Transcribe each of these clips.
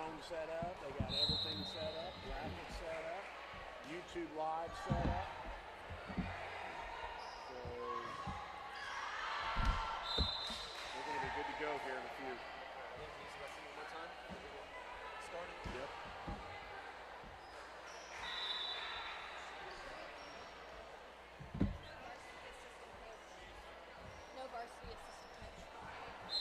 drone set up. They got everything set up. Graphics set up. YouTube Live set up. So we're going to be good to go here in a few. One more time. Started. Yep. No varsity assistant coach.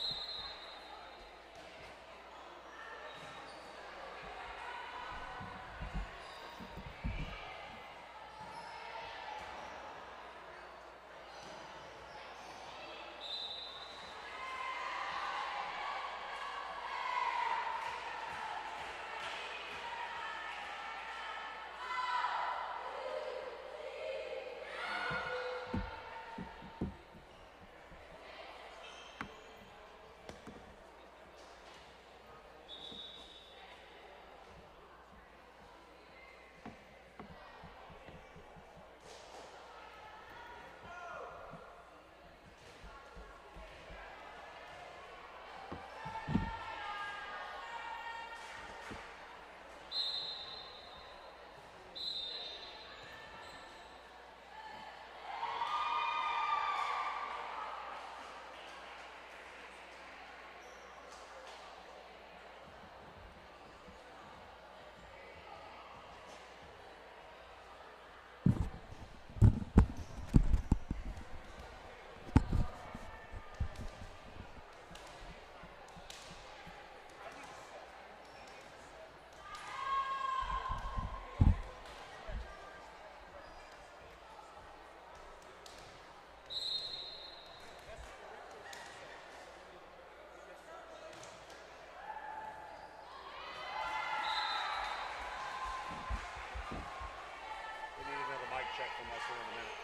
Check from us here in a minute.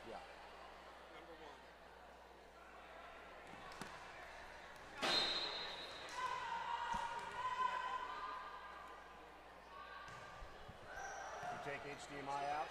Yeah. Take HDMI out.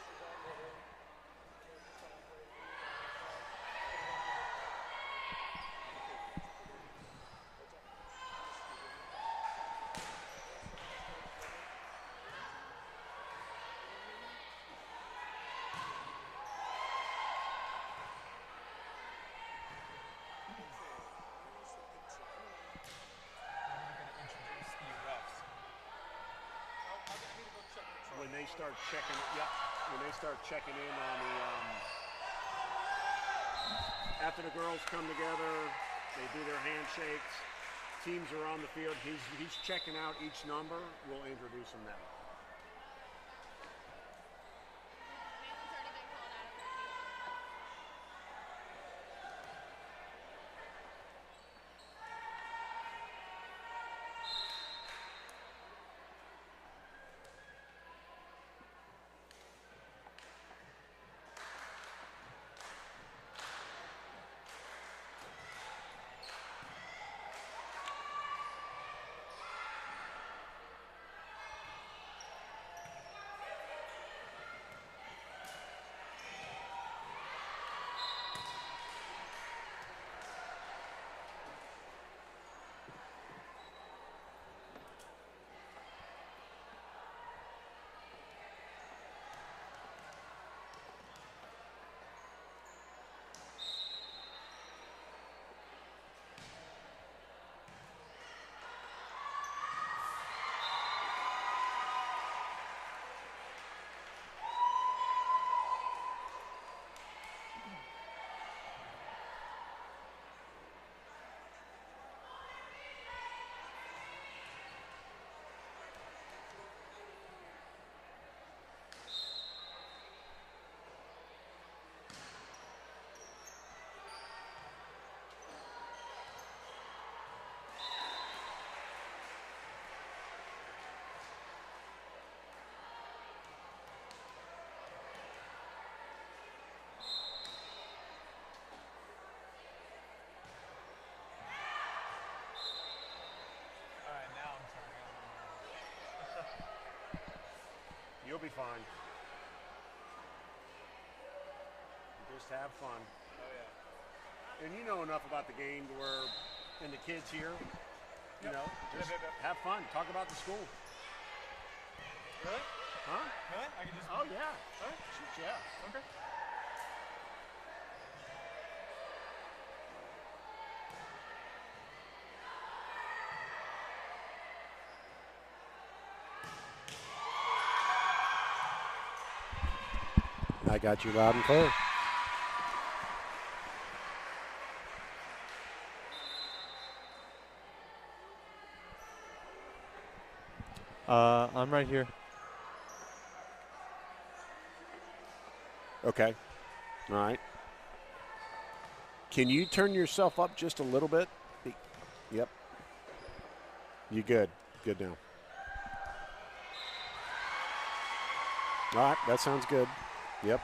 When they start checking, yep. When they start checking in on the, after the girls come together, they do their handshakes. Teams are on the field. He's checking out each number. We'll introduce them now. Mainland's already been called out of rotation. fun. Just have fun. Oh, yeah. And you know enough about the game to where, and the kids here, you know, just Yep. have fun. Talk about the school. Really? Huh? Really? I can just. Oh, yeah. Huh? Shoot, yeah. Okay. I got you loud and clear. I'm right here. Okay. All right. Can you turn yourself up just a little bit? Yep. You good. Good now. All right. That sounds good. Yep.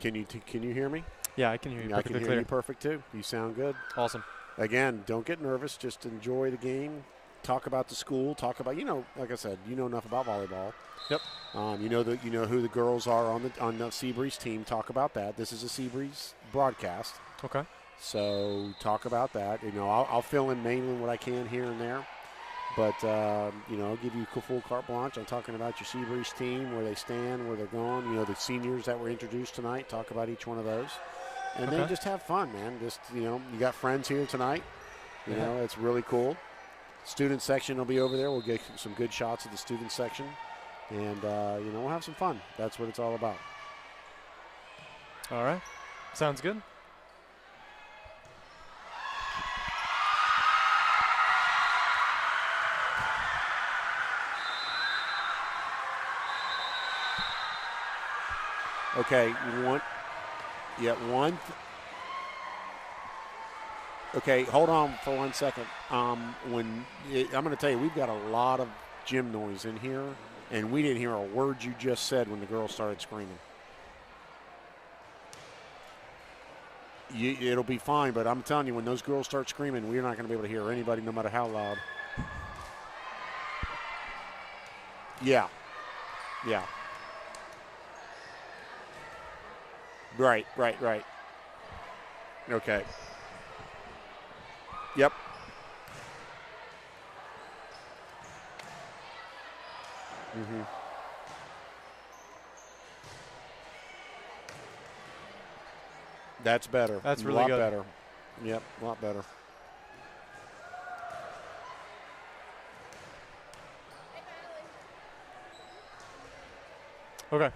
Can you hear me? Yeah, I can hear you I can perfectly hear clear. you perfect too. You sound good. Awesome. Again, don't get nervous. Just enjoy the game. Talk about the school. Talk about, like I said, you know enough about volleyball. Yep. You know who the girls are on the Seabreeze team. Talk about that. This is a Seabreeze broadcast, Okay. so talk about that. I'll fill in Mainland what I can here and there, but I'll give you full carte blanche. I'm talking about your Seabreeze team, where they stand, where they're going. The seniors that were introduced tonight. Talk about each one of those, and then Okay. just have fun, man. Just you got friends here tonight. It's really cool. Student section will be over there. We'll get some good shots of the student section. And, we'll have some fun. That's what it's all about. All right. Sounds good. Okay, okay, hold on for 1 second. I'm going to tell you, we've got a lot of gym noise in here, and we didn't hear a word you just said when the girls started screaming. It'll be fine, but I'm telling you, when those girls start screaming, we're not going to be able to hear anybody, no matter how loud. Yeah. Right. Okay. Yep. Mm-hmm. That's better. That's really a lot good. better. Yep, a lot better. Hey, Balin. Okay.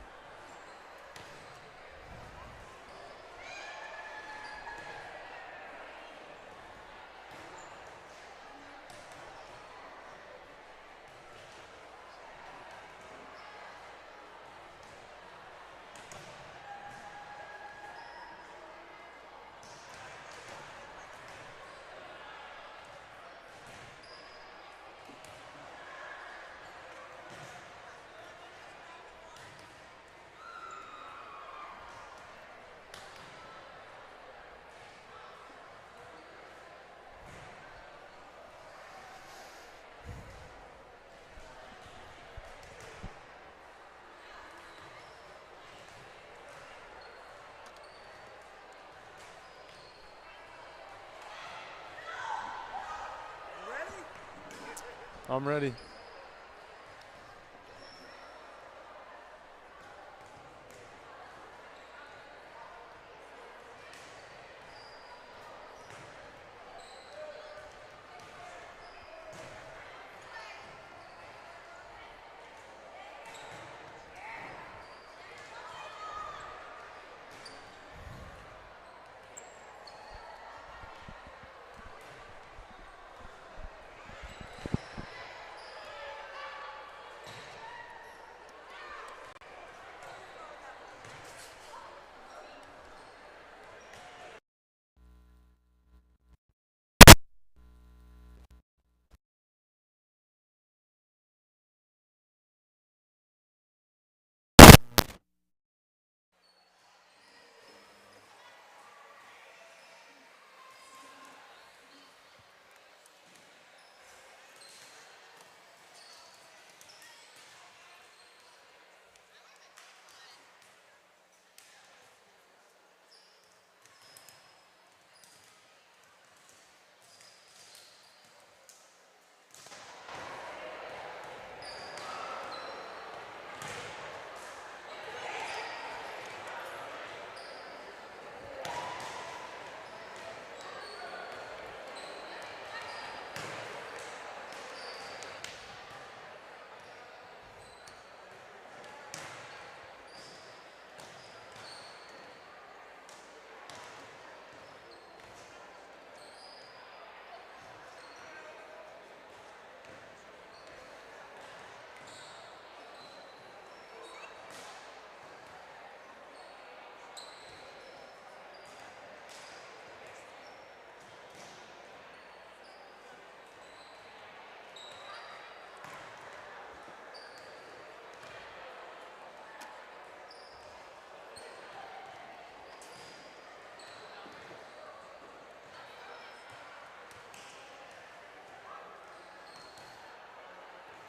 I'm ready.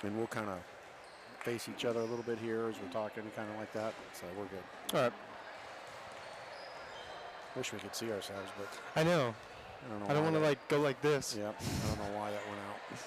And we'll kind of face each other a little bit here as we're talking, kind of like that. So we're good. All right. Wish we could see ourselves, but I know. I don't know. I don't why want to that- like go like this. Yep. I don't know why that went out.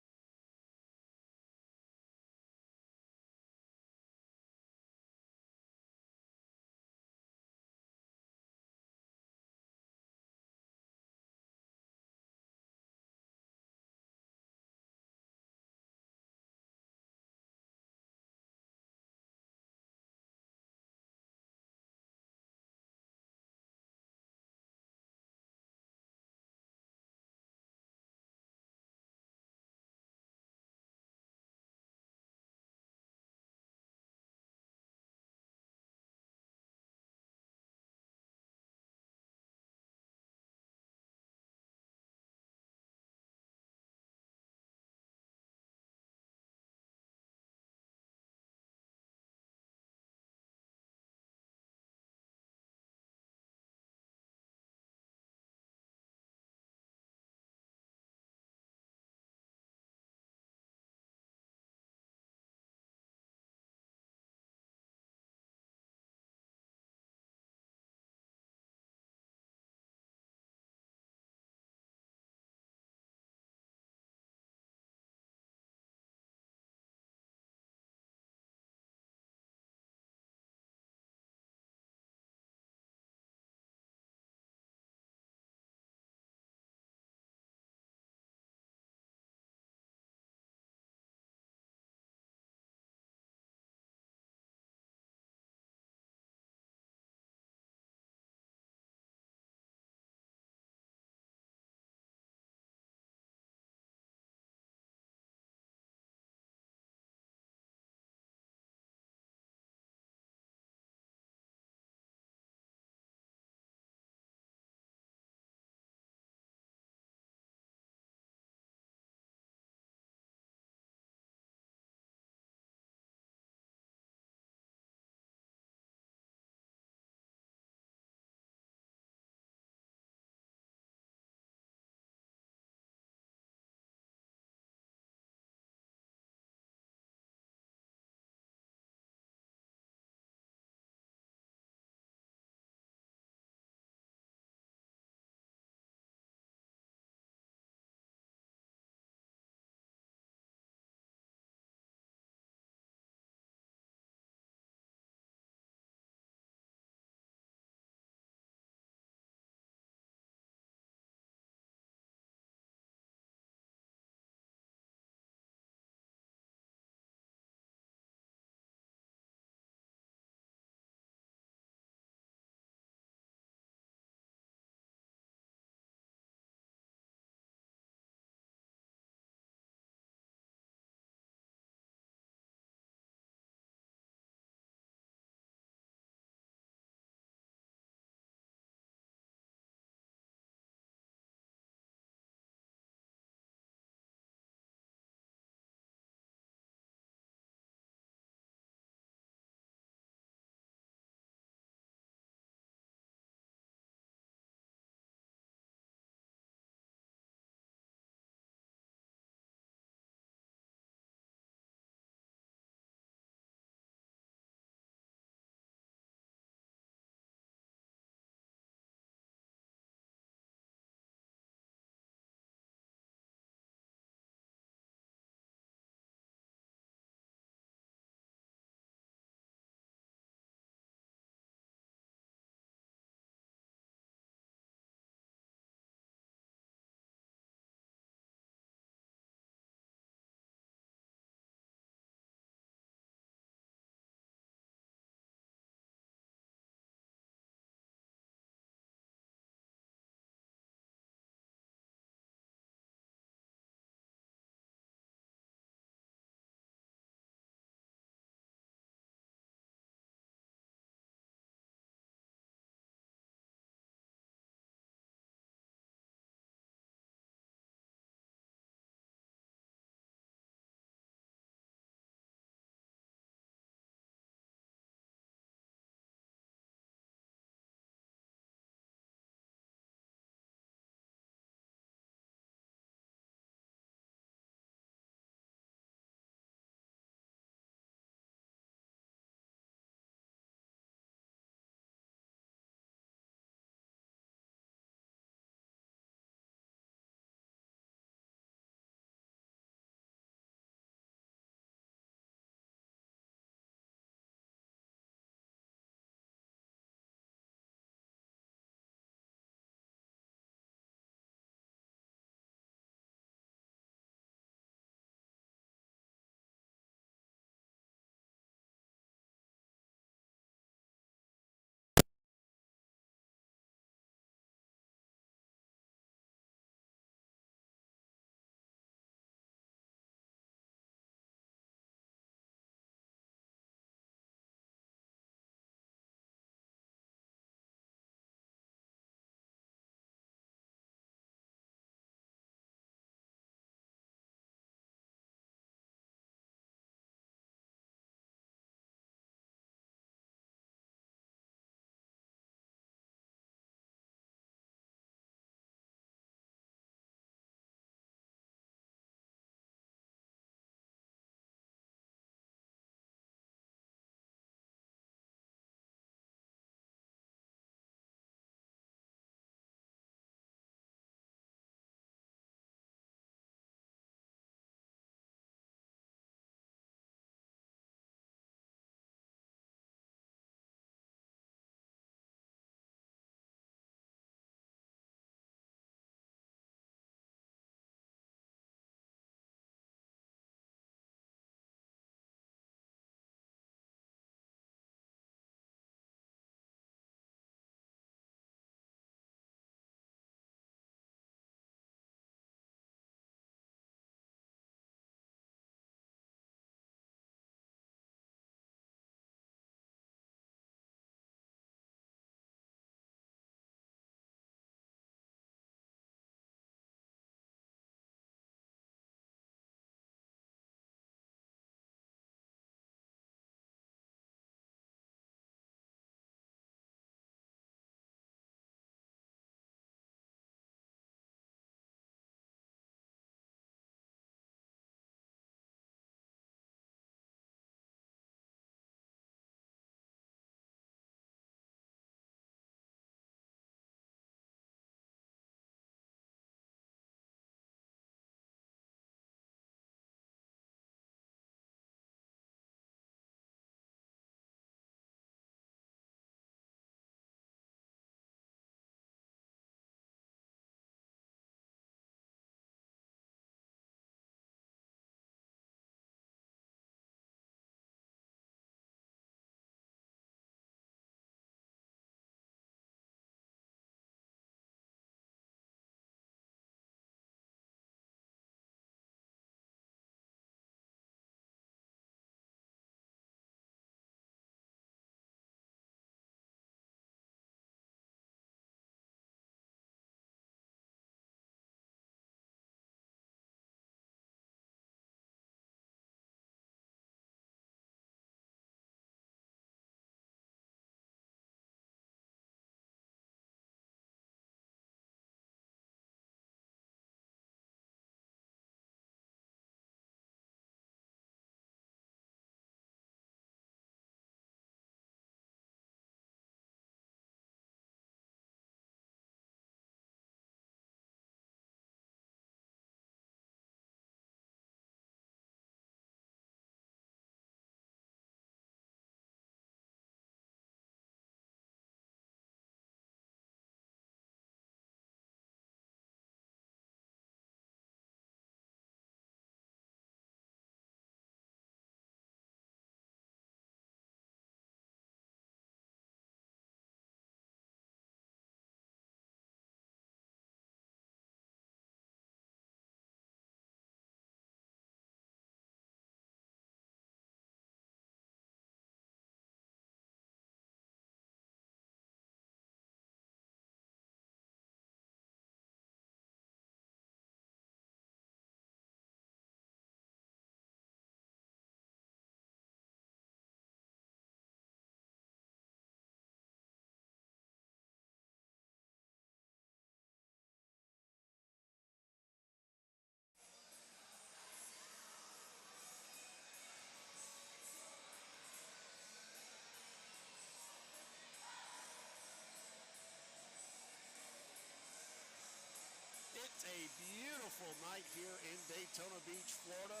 It's a beautiful night here in Daytona Beach, Florida,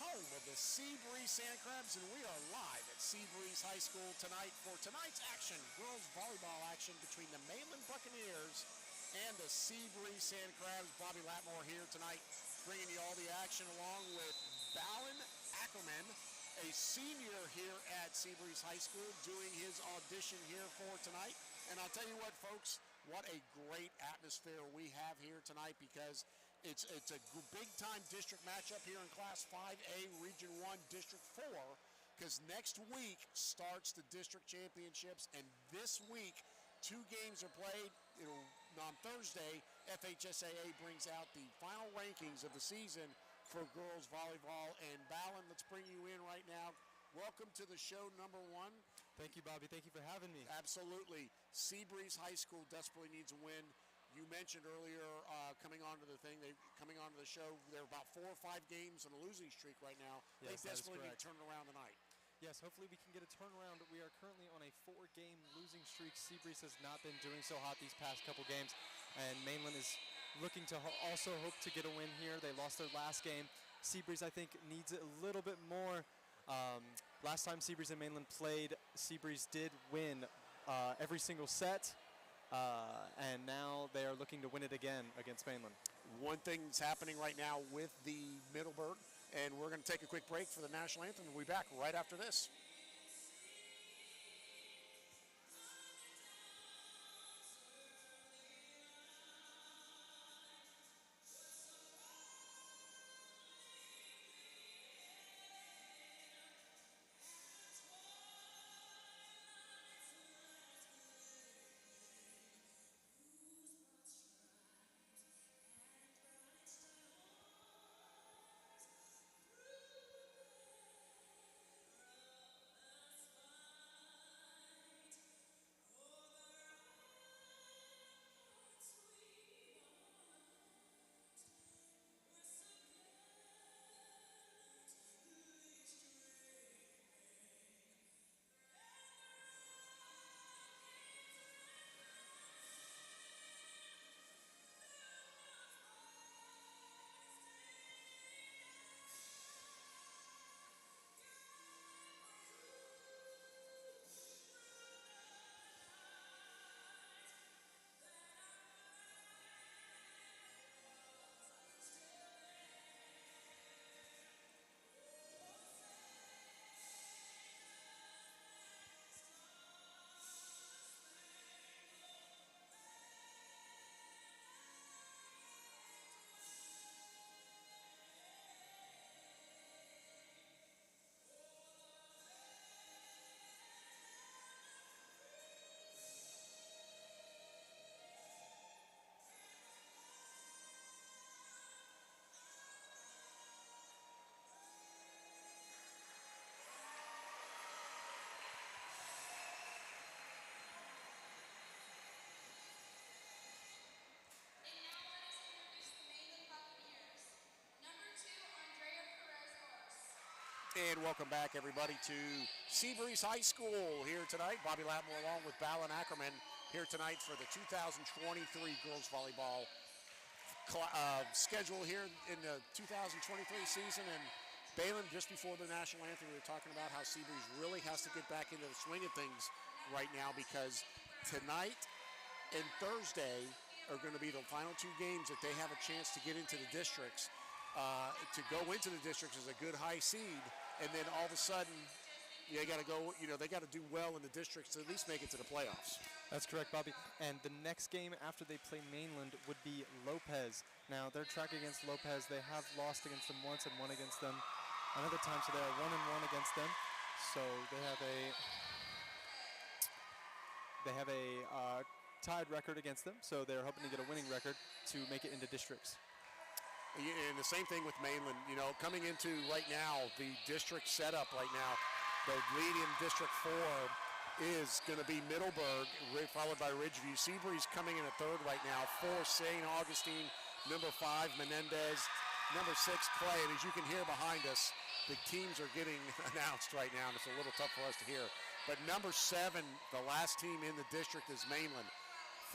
home of the Seabreeze Sand Crabs, and we are live at Seabreeze High School tonight for tonight's action, girls volleyball action between the Mainland Buccaneers and the Seabreeze Sand Crabs. Bobby Latmore here tonight, bringing you all the action along with Balin Ackerman, a senior here at Seabreeze High School, doing his audition here for tonight. And I'll tell you what, folks, what a great atmosphere we have here tonight, because it's a big-time district matchup here in Class 5A, Region 1, District 4, because next week starts the district championships, and this week 2 games are played. On Thursday, FHSAA brings out the final rankings of the season for girls volleyball. And Balin, let's bring you in right now. Welcome to the show, number 1. Thank you, Bobby. Thank you for having me. Absolutely. Seabreeze High School desperately needs a win. You mentioned earlier coming onto the show, they're about 4 or 5 games on a losing streak right now. Yes, they desperately need correct. to turn it around tonight. Yes, hopefully we can get a turnaround. We are currently on a 4-game losing streak. Seabreeze has not been doing so hot these past couple games, and Mainland is looking to also hope to get a win here. They lost their last game. Seabreeze, I think, needs it a little bit more. Last time Seabreeze and Mainland played, Seabreeze did win every single set, and now they are looking to win it again against Mainland. One thing that's happening right now with the Middleburg, and we're going to take a quick break for the national anthem. We'll be back right after this. And welcome back, everybody, to Seabreeze High School here tonight. Bobby Latmore along with Balin Ackerman here tonight for the 2023 girls volleyball schedule here in the 2023 season. And Balin, just before the national anthem, we were talking about how Seabreeze really has to get back into the swing of things right now, because tonight and Thursday are going to be the final 2 games that they have a chance to get into the districts. To go into the districts as a good high seed, and then all of a sudden they got to go. They got to do well in the districts to at least make it to the playoffs. That's correct, Bobby. And the next game after they play Mainland would be Lopez. Now, their track against Lopez, they have lost against them once and won against them another time, so they are 1-1 against them. So they have a tied record against them, so they're hoping to get a winning record to make it into districts. And the same thing with Mainland, coming into right now, the district setup right now, the lead in District 4 is going to be Middleburg, followed by Ridgeview. Seabreeze coming in at 3rd right now, 4 St. Augustine, number 5 Menendez, number 6 Clay. And as you can hear behind us, the teams are getting announced right now, and it's a little tough for us to hear. But number 7, the last team in the district, is Mainland.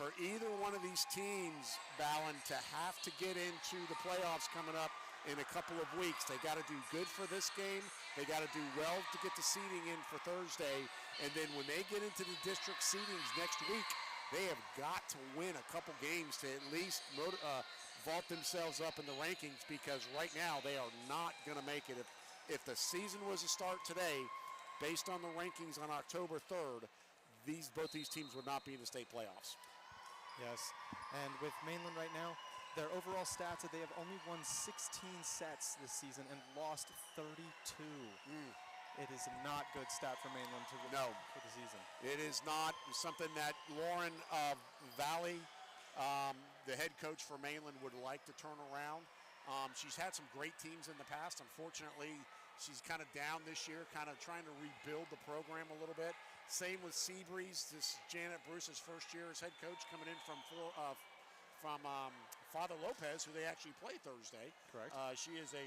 for either one of these teams, Balin, to have to get into the playoffs coming up in a couple of weeks, they got to do good for this game. They got to do well to get the seeding in for Thursday. And then when they get into the district seedings next week, they have got to win a couple games to at least vault themselves up in the rankings, because right now they are not going to make it. If the season was to start today, based on the rankings on October 3rd, both these teams would not be in the state playoffs. Yes, and with Mainland right now, their overall stats are they have only won 16 sets this season and lost 32. It is not good stat for Mainland for the season. It is not something that Lauren Valley, the head coach for Mainland, would like to turn around. She's had some great teams in the past. Unfortunately, she's kind of down this year, kind of trying to rebuild the program a little bit. Same with Seabreeze. This is Janet Bruce's first year as head coach, coming in from Father Lopez, who they actually played Thursday. Correct. She is the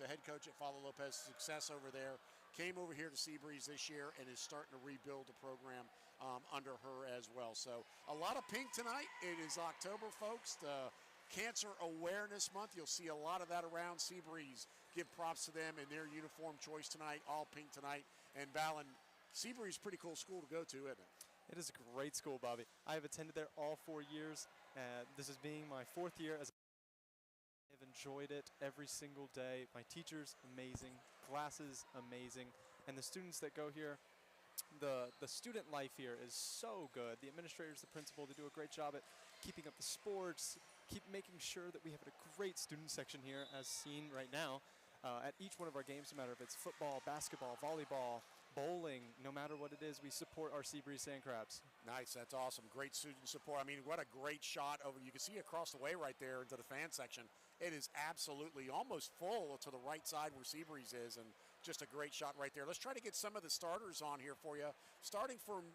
head coach at Father Lopez, success over there. Came over here to Seabreeze this year and is starting to rebuild the program under her as well. So a lot of pink tonight. It is October, folks. The Cancer Awareness Month. You'll see a lot of that around Seabreeze. Give props to them and their uniform choice tonight, all pink tonight. And Balin, Seabreeze is a pretty cool school to go to, isn't it? It is a great school, Bobby. I have attended there all 4 years. This is being my 4th year. I've enjoyed it every single day. My teachers, amazing. Classes, amazing. And the students that go here, the student life here is so good. The administrators, the principal, they do a great job at keeping up the sports, keep making sure that we have a great student section here, as seen right now. At each one of our games, no matter if it's football, basketball, volleyball, bowling, no matter what it is, we support our Seabreeze Sand Crabs. Nice, that's awesome. Great student support. I mean, what a great shot over. You can see across the way right there into the fan section. It is absolutely almost full to the right side where Seabreeze is, and just a great shot right there. Let's try to get some of the starters on here for you. Starting from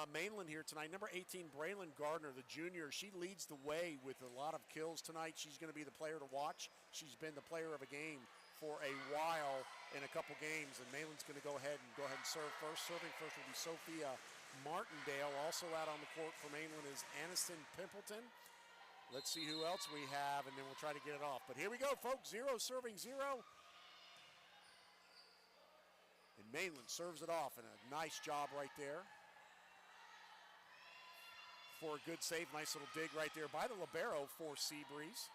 Mainland here tonight, number 18, Braylon Gardner, the junior. She leads the way with a lot of kills tonight. She's going to be the player to watch. She's been the player of a game for a while in a couple games, and Mainland's going to go ahead and serve first. Serving first will be Sophia Martindale. Also out on the court for Mainland is Aniston Pimpleton. Let's see who else we have, and then we'll try to get it off. But here we go, folks. 0 serving 0. And Mainland serves it off, and a nice job right there for a good save. Nice little dig right there by the libero for Seabreeze.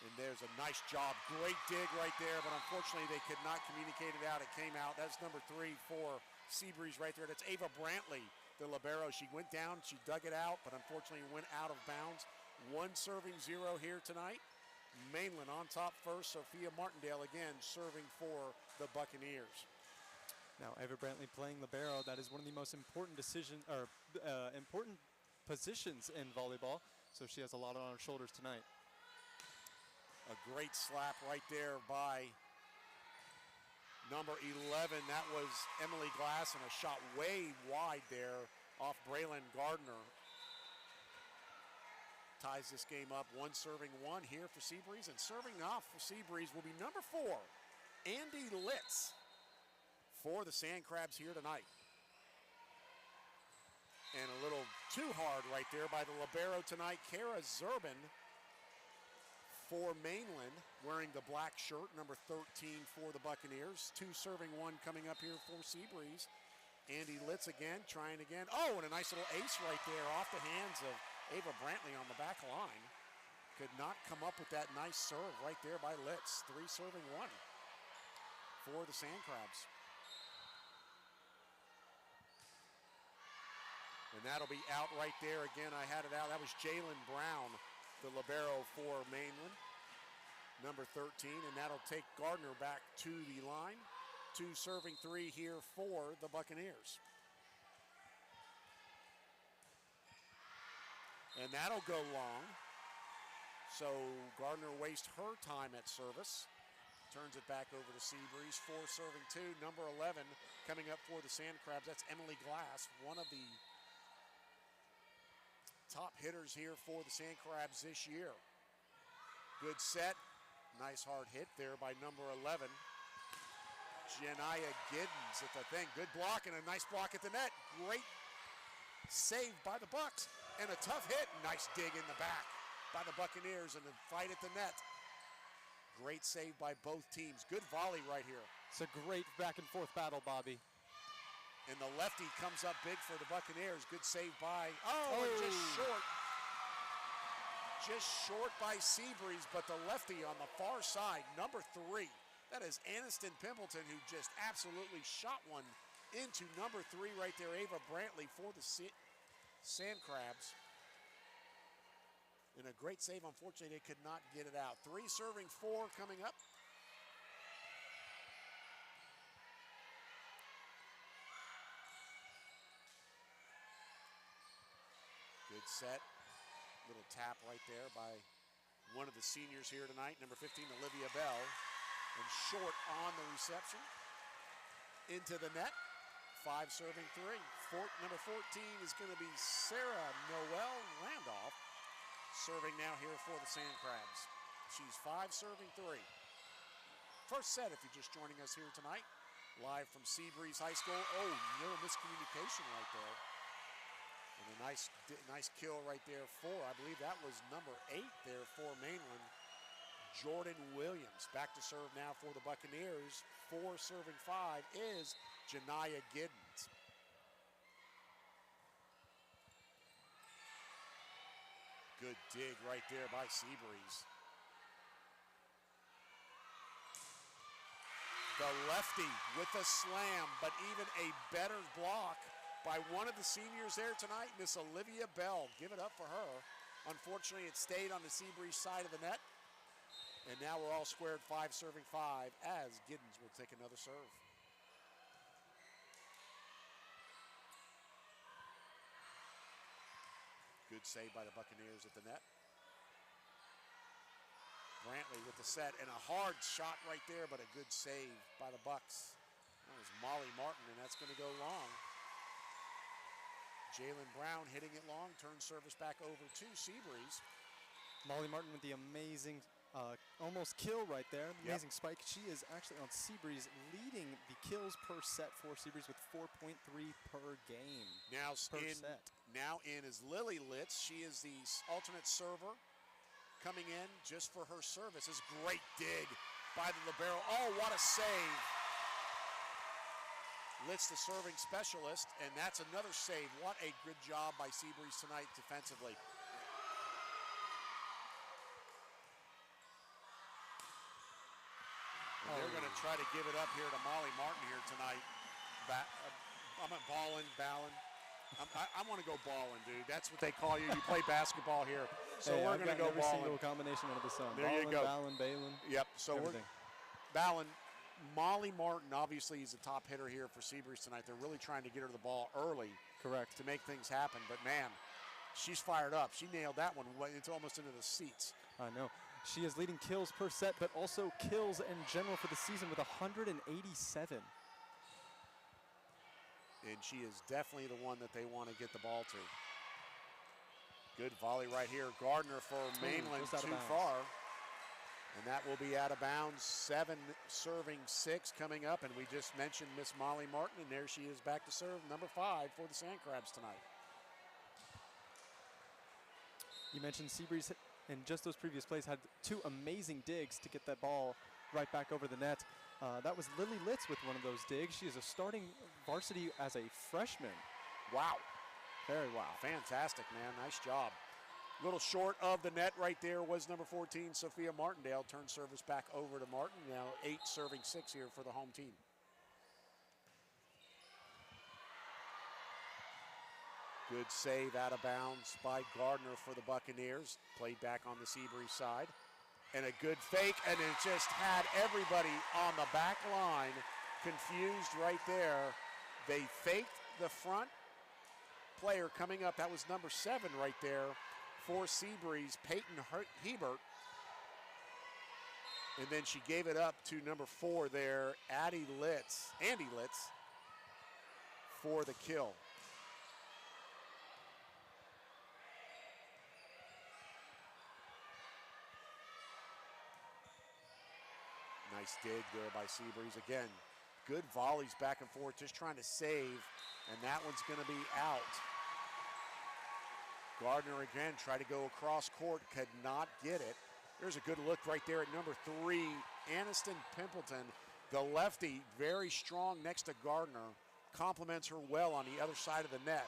And there's a nice job. Great dig right there, but unfortunately they could not communicate it out. It came out. That's number 3 for Seabreeze right there. That's Ava Brantley, the libero. She went down, she dug it out, but unfortunately went out of bounds. 1 serving 0 here tonight. Mainland on top first. Sophia Martindale again serving for the Buccaneers. Now Ava Brantley playing libero. That is one of the most important important positions in volleyball. So she has a lot on her shoulders tonight. A great slap right there by number 11. That was Emily Glass, and a shot way wide there off Braylon Gardner. Ties this game up. 1 serving 1 here for Seabreeze, and serving off for Seabreeze will be number 4, Andy Litz, for the Sand Crabs here tonight. And a little too hard right there by the libero tonight, Kara Zerbin, for Mainland, wearing the black shirt, number 13 for the Buccaneers. 2 serving 1 coming up here for Seabreeze. Andy Litz again, trying again. Oh, and a nice little ace right there off the hands of Ava Brantley on the back line. Could not come up with that nice serve right there by Litz. 3 serving 1 for the Sand Crabs. And that'll be out right there again. I had it out. That was Jalen Brown, the libero for Mainland, number 13, and that'll take Gardner back to the line. 2 serving 3 here for the Buccaneers. And that'll go long. So Gardner wastes her time at service. Turns it back over to Seabreeze. 4 serving 2. Number 11 coming up for the Sand Crabs. That's Emily Glass, one of the top hitters here for the Sand Crabs this year. Good set. Nice hard hit there by number 11. Janiah Giddens at the thing. Good block and a nice block at the net. Great save by the Bucks and a tough hit. Nice dig in the back by the Buccaneers and the fight at the net. Great save by both teams. Good volley right here. It's a great back and forth battle, Bobby. And the lefty comes up big for the Buccaneers. Good save by, and just short. Just short by Seabreeze, but the lefty on the far side, number 3. That is Aniston Pimpleton, who just absolutely shot one into number 3 right there, Ava Brantley for the Sand Crabs. And a great save. Unfortunately, they could not get it out. 3 serving 4 coming up. Good set. Little tap right there by one of the seniors here tonight, number 15, Olivia Bell. And short on the reception. Into the net. 5 serving 3. Number 14 is going to be Sarah Noel Randolph. Serving now here for the Sand Crabs. She's 5 serving 3. First set if you're just joining us here tonight. Live from Seabreeze High School. Oh, no miscommunication right there. And a nice kill right there for, I believe that was number 8 there for Mainland. Jordan Williams back to serve now for the Buccaneers. 4 serving 5 is Janiah Giddens. Good dig right there by Seabreeze. The lefty with a slam, but even a better block by one of the seniors there tonight, Miss Olivia Bell. Give it up for her. Unfortunately, it stayed on the Seabreeze side of the net. And now we're all squared 5 serving 5 as Giddens will take another serve. Good save by the Buccaneers at the net. Brantley with the set and a hard shot right there, but a good save by the Bucks. That was Molly Martin, and that's going to go long. Jalen Brown hitting it long, turns service back over to Seabreeze. Molly Martin with the amazing almost kill right there. Amazing spike. She is actually on Seabreeze leading the kills per set for Seabreeze with 4.3 per game. Now set. Now in is Lily Litz. She is the alternate server coming in just for her service. This great dig by the libero. Oh, what a save. Litz, the serving specialist, and that's another save. What a good job by Seabreeze tonight defensively. And they're going to try to give it up here to Molly Martin here tonight. I'm at Balin. I want to go Balin, dude. That's what they call you. You play basketball here. So we're going to go every Balin. single combination under the sun. There Balin, you go. Balin, Balin. Yep. So everything. Balin. Molly Martin, obviously, is the top hitter here for Seabreeze tonight. They're really trying to get her the ball early. Correct. To make things happen. But, man, she's fired up. She nailed that one. It's almost into the seats. I know. She is leading kills per set, but also kills in general for the season with 187. And she is definitely the one that they want to get the ball to. Good volley right here. Gardner for Mainland, too far. And that will be out of bounds. 7 serving 6 coming up. And we just mentioned Miss Molly Martin, and there she is back to serve, number 5 for the Sand Crabs tonight. You mentioned Seabreeze in just those previous plays had 2 amazing digs to get that ball right back over the net. That was Lily Litz with one of those digs. She is a starting varsity as a freshman. Wow. Very wow. Fantastic, man. Nice job. A little short of the net right there was number 14, Sophia Martindale. Turns service back over to Martin. Now 8 serving 6 here for the home team. Good save out of bounds by Gardner for the Buccaneers. Played back on the Seabreeze side. And a good fake, and it just had everybody on the back line confused right there. They faked the front player coming up. That was number 7 right there for Seabreeze, Peyton Hebert. And then she gave it up to number 4 there, Andy Litz, for the kill. Nice dig there by Seabreeze. Again, Good volleys back and forth, just trying to save, and that one's going to be out. Gardner again tried to go across court, could not get it. There's a good look right there at number 3, Aniston Pimpleton. The lefty, very strong next to Gardner, complements her well on the other side of the net.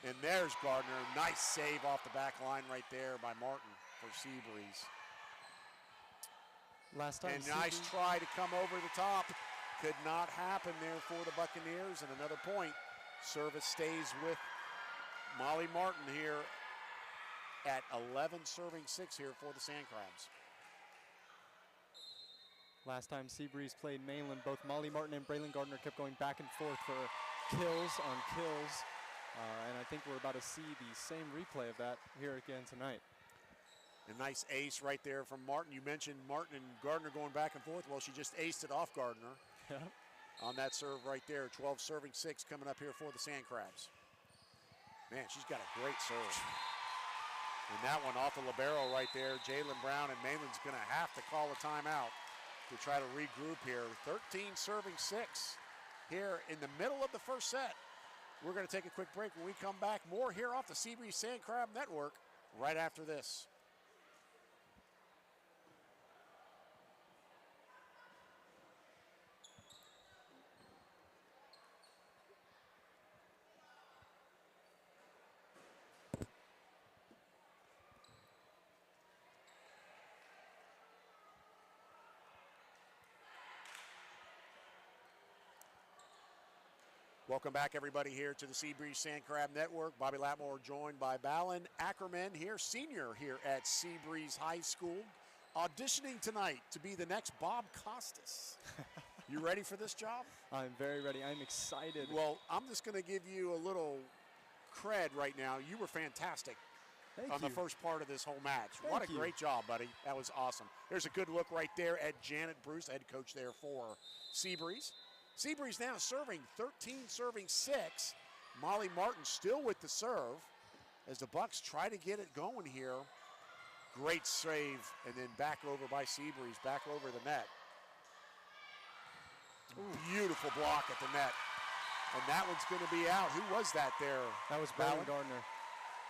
And there's Gardner, nice save off the back line right there by Martin for Seabreeze. Last time and nice try to come over the top. Could not happen there for the Buccaneers, and another point. Service stays with Molly Martin here at 11 serving 6 here for the Sand Crabs. Last time Seabreeze played Mainland, both Molly Martin and Braylon Gardner kept going back and forth for kills on kills. And I think we're about to see the same replay of that here again tonight. A nice ace right there from Martin. You mentioned Martin and Gardner going back and forth. Well, she just aced it off Gardner on that serve right there. 12 serving 6 coming up here for the Sand Crabs. Man, she's got a great serve. And that one off the libero right there. Jalen Brown, and Mainland's going to have to call a timeout to try to regroup here. 13 serving 6 here in the middle of the first set. We're going to take a quick break. When we come back, more here off the Seabreeze Sand Crab Network right after this. Welcome back, everybody, here to the Seabreeze Sand Crab Network. Bobby Latmore joined by Balin. Ackerman here, senior here at Seabreeze High School, auditioning tonight to be the next Bob Costas. You ready for this job? I'm very ready. I'm excited. Well, I'm just going to give you a little cred right now. You were fantastic on the first part of this whole match. What a great job, buddy. That was awesome. There's a good look right there at Janet Bruce, head coach there for Seabreeze. Seabreeze now serving 13 serving 6. Molly Martin still with the serve as the Bucks try to get it going here. Great save, and then back over by Seabreeze, back over the net. Beautiful block at the net. And that one's going to be out. Who was that there? That was Braylon Gardner.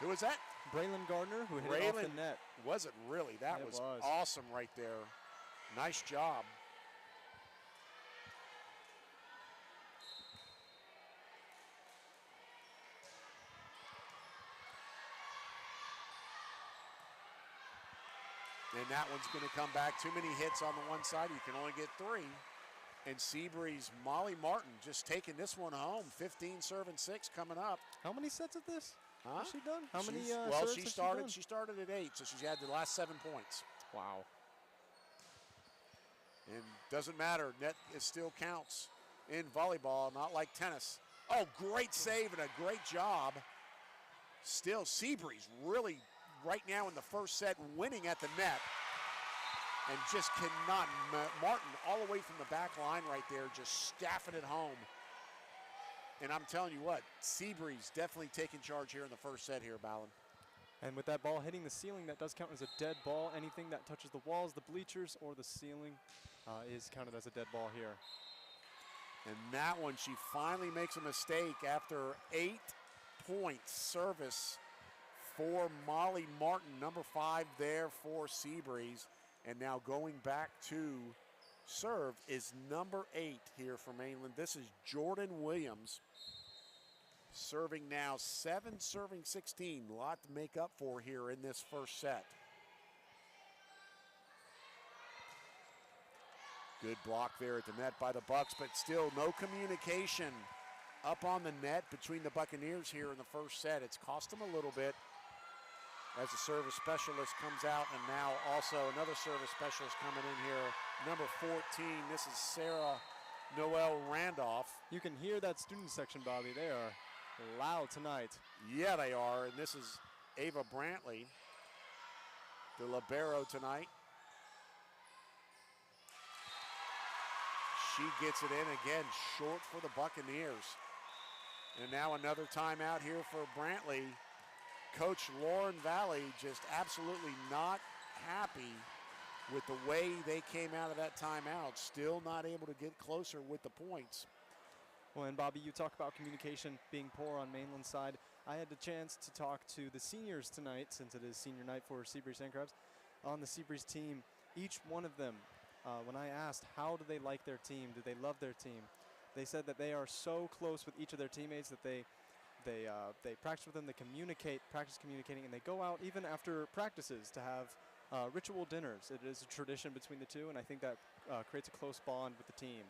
Who was that? Braylon Gardner, who hit it off the net. Was it really? That was awesome right there. Nice job. And that one's going to come back. Too many hits on the one side. You can only get 3. And Seabreeze, Molly Martin just taking this one home. 15 serving 6 coming up. How many sets of this has she done? How many well, serves she started at 8, so she's had the last 7 points. Wow. And doesn't matter. Net it still counts in volleyball, not like tennis. Oh, great save and a great job. Still, Seabreeze really right now in the first set winning at the net, and just cannot. Martin all the way from the back line right there, just staffing it home. And I'm telling you what, Seabreeze definitely taking charge here in the first set here, Balin. And with that ball hitting the ceiling, that does count as a dead ball. Anything that touches the walls, the bleachers, or the ceiling is counted as a dead ball here. And that one, she finally makes a mistake after 8 points service for Molly Martin, number 5 there for Seabreeze. And now going back to serve is number 8 here for Mainland. This is Jordan Williams serving now 7 serving 16. A lot to make up for here in this first set. Good block there at the net by the Bucks, but still no communication up on the net between the Buccaneers here in the first set. It's cost them a little bit as the service specialist comes out, and now also another service specialist coming in here, number 14. This is Sarah Noel Randolph. You can hear that student section, Bobby. They are loud tonight. Yeah, they are, and this is Ava Brantley, the libero tonight. She gets it in again, short for the Buccaneers. And now another timeout here for Brantley. Coach Lauren Valley just absolutely not happy with the way they came out of that timeout, still not able to get closer with the points. Well, and Bobby, you talk about communication being poor on Mainland's side. I had the chance to talk to the seniors tonight, since it is senior night for Seabreeze Sandcrabs, on the Seabreeze team. Each one of them, when I asked how do they like their team, do they love their team, they said that they are so close with each of their teammates that they practice with them, they practice communicating, and they go out even after practices to have ritual dinners. It is a tradition between the two, and I think that creates a close bond with the team.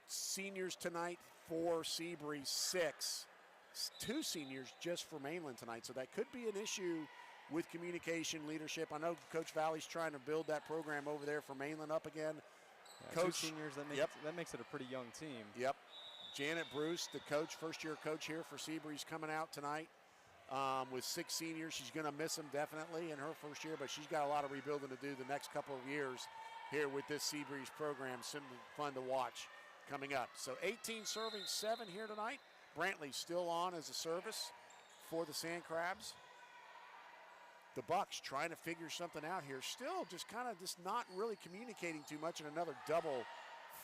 Seniors tonight for Seabreeze, 6. 2 seniors just for Mainland tonight, so that could be an issue with communication, leadership. I know Coach Valley's trying to build that program over there for Mainland up again. Yeah, Coach, 2 seniors, that makes it a pretty young team. Yep. Janet Bruce, the coach, first-year coach here for Seabreeze, coming out tonight with 6 seniors. She's going to miss them definitely in her first year, but she's got a lot of rebuilding to do the next couple of years here with this Seabreeze program. Simply fun to watch coming up. So 18 serving 7 here tonight. Brantley still on as a service for the Sandcrabs. The Bucks trying to figure something out here. Still just kind of just not really communicating too much, and another double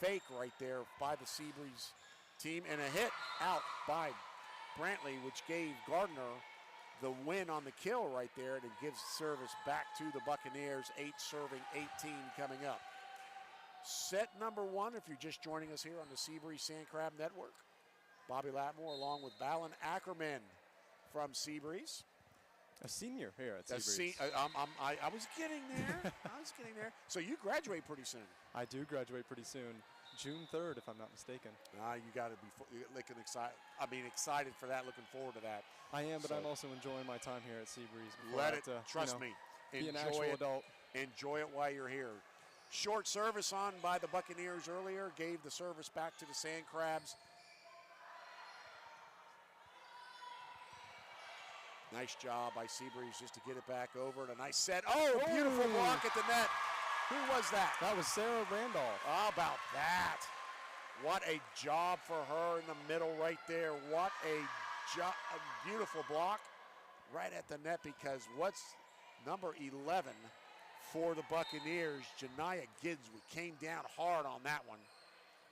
fake right there by the Seabreeze team, and a hit out by Brantley, which gave Gardner the win on the kill right there, and it gives service back to the Buccaneers. 8 serving 18 coming up. Set number 1, if you're just joining us here on the Seabreeze Sandcrab Network. Bobby Latmore along with Balin Ackerman from Seabreeze. A senior here at Seabreeze. I was getting there. I was getting there. So you graduate pretty soon. I do graduate pretty soon. June 3rd, if I'm not mistaken. You got to be excited for that, looking forward to that. I am, but I'm also enjoying my time here at Seabreeze. Let it, trust me. Be an actual adult. Enjoy it while you're here. Short service on by the Buccaneers earlier, gave the service back to the Sandcrabs. Nice job by Seabreeze just to get it back over, and a nice set. Oh, beautiful block at the net. Who was that? That was Sarah Randolph. How about that? What a job for her in the middle right there. What a beautiful block right at the net, because what's number 11 for the Buccaneers, Janiyah Gids, came down hard on that one.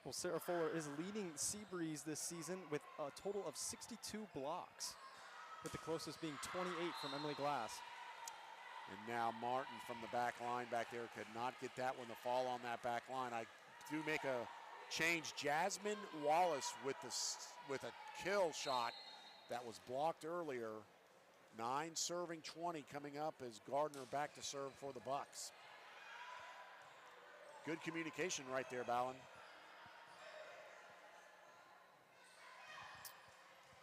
Well, Sarah Fuller is leading Seabreeze this season with a total of 62 blocks, with the closest being 28 from Emily Glass. And now Martin from the back line back there could not get that one to fall on that back line. I do make a change. Jasmine Wallace with a kill shot that was blocked earlier. 9 serving 20 coming up as Gardner back to serve for the Bucks. Good communication right there, Balin.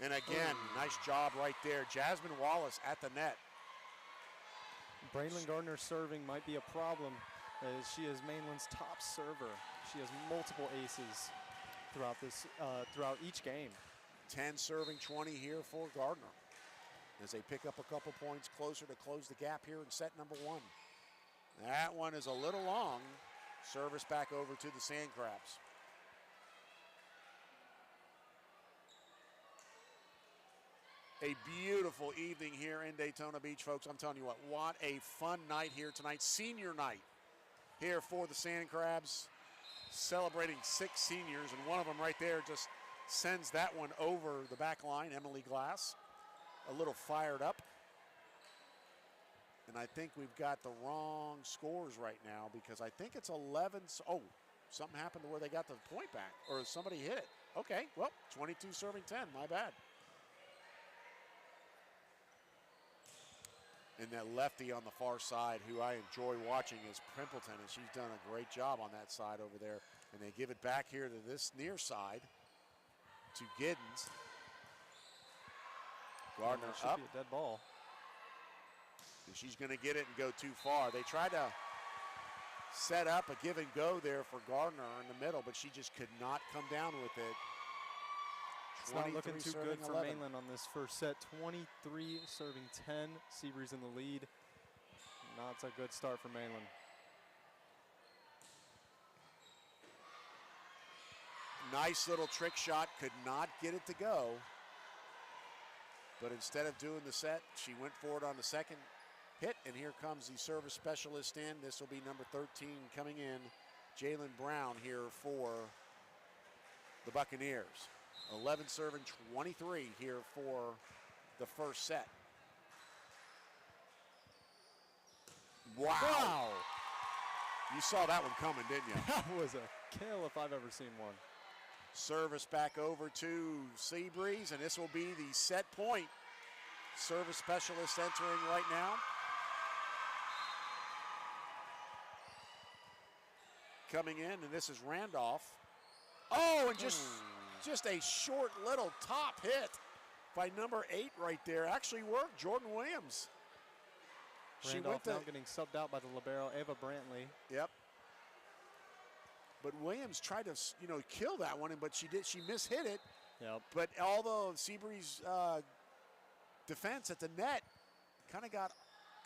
And again, nice job right there. Jasmine Wallace at the net. Braylon Gardner serving might be a problem, as she is Mainland's top server. She has multiple aces throughout each game. 10 serving 20 here for Gardner as they pick up a couple points closer to close the gap here in set number 1. That one is a little long. Service back over to the Sandcrabs. A beautiful evening here in Daytona Beach, folks. I'm telling you what a fun night here tonight. Senior night here for the Sandcrabs, celebrating 6 seniors, and one of them right there just sends that one over the back line, Emily Glass, a little fired up. And I think we've got the wrong scores right now, because I think it's 11. Oh, something happened to where they got the point back, or somebody hit it. Okay, well, 22 serving 10, my bad. And that lefty on the far side, who I enjoy watching, is Primpleton, and she's done a great job on that side over there. And they give it back here to this near side to Giddens. Gardner should up. Be a dead ball. And she's going to get it and go too far. They tried to set up a give and go there for Gardner in the middle, but she just could not come down with it. It's not looking too good for 11. Mainland on this first set. 23 serving 10. Seabreeze in the lead. Not a good start for Mainland. Nice little trick shot. Could not get it to go. But instead of doing the set, she went for it on the second hit, and here comes the service specialist in. This will be number 13 coming in, Jalen Brown here for the Buccaneers. 11 serving 23 here for the first set. Wow. You saw that one coming, didn't you? That was a kill if I've ever seen one. Service back over to Seabreeze, and this will be the set point. Service specialist entering right now. Coming in, and this is Randolph. Oh, and just a short little top hit by number 8 right there. Actually worked, Jordan Williams. Randolph now getting subbed out by the libero, Ava Brantley. Yep. But Williams tried to, kill that one, but she mishit it. Yep. But although Seabreeze defense at the net kind of got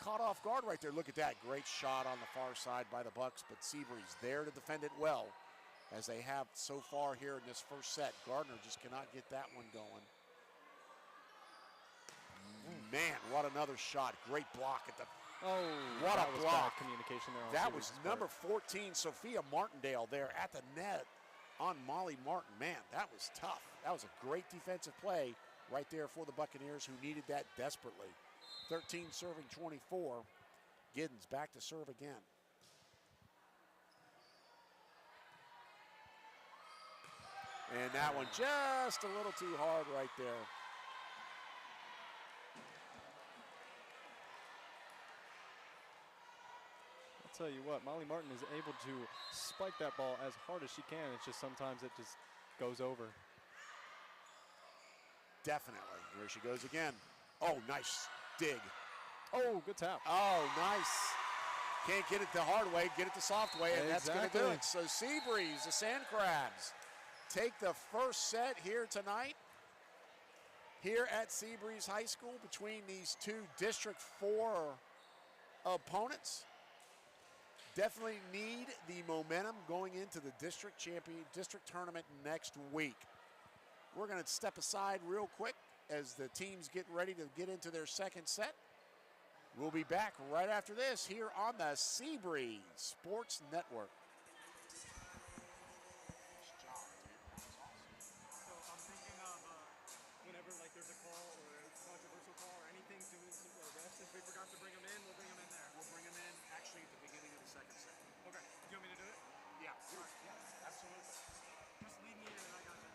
caught off guard right there. Look at that, great shot on the far side by the Bucks, but Seabreeze there to defend it well, as they have so far here in this first set. Gardner just cannot get that one going. Man, what another shot. Great block at the, what a block. Bad communication there on That Seabreeze's was number part. 14, Sophia Martindale there at the net on Molly Martin. Man, that was tough. That was a great defensive play right there for the Buccaneers, who needed that desperately. 13 serving 24. Giddens back to serve again. And that one just a little too hard right there. I'll tell you what, Molly Martin is able to spike that ball as hard as she can. It's just sometimes it just goes over. Definitely. Here she goes again. Oh, nice dig. Oh, good tap. Oh, nice. Can't get it the hard way, get it the soft way, and that's going to do it. So Seabreeze, the Sand Crabs, take the first set here tonight here at Seabreeze High School between these two District 4 opponents. Definitely need the momentum going into the district tournament next week. We're going to step aside real quick as the teams get ready to get into their second set. We'll be back right after this here on the Seabreeze Sports Network. So I'm thinking of whenever there's a call or a controversial call or anything to refs, if we forgot to bring them in, we'll bring them in there. We'll bring them in actually at the beginning of the second set. Okay. Do you want me to do it? Yeah, yes, absolutely. Just lead me in and I got you.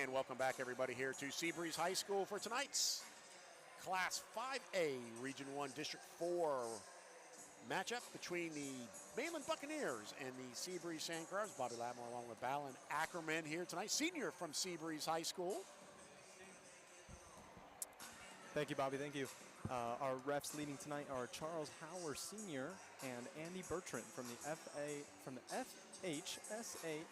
And welcome back, everybody, here to Seabreeze High School for tonight's Class 5A Region 1 District 4 matchup between the Mainland Buccaneers and the Seabreeze Sand Crabs. Bobby Latmore along with Balin Ackerman here tonight, senior from Seabreeze High School. Thank you, Bobby. Thank you. Our refs leading tonight are Charles Hauer Sr. and Andy Bertrand from the FHSAA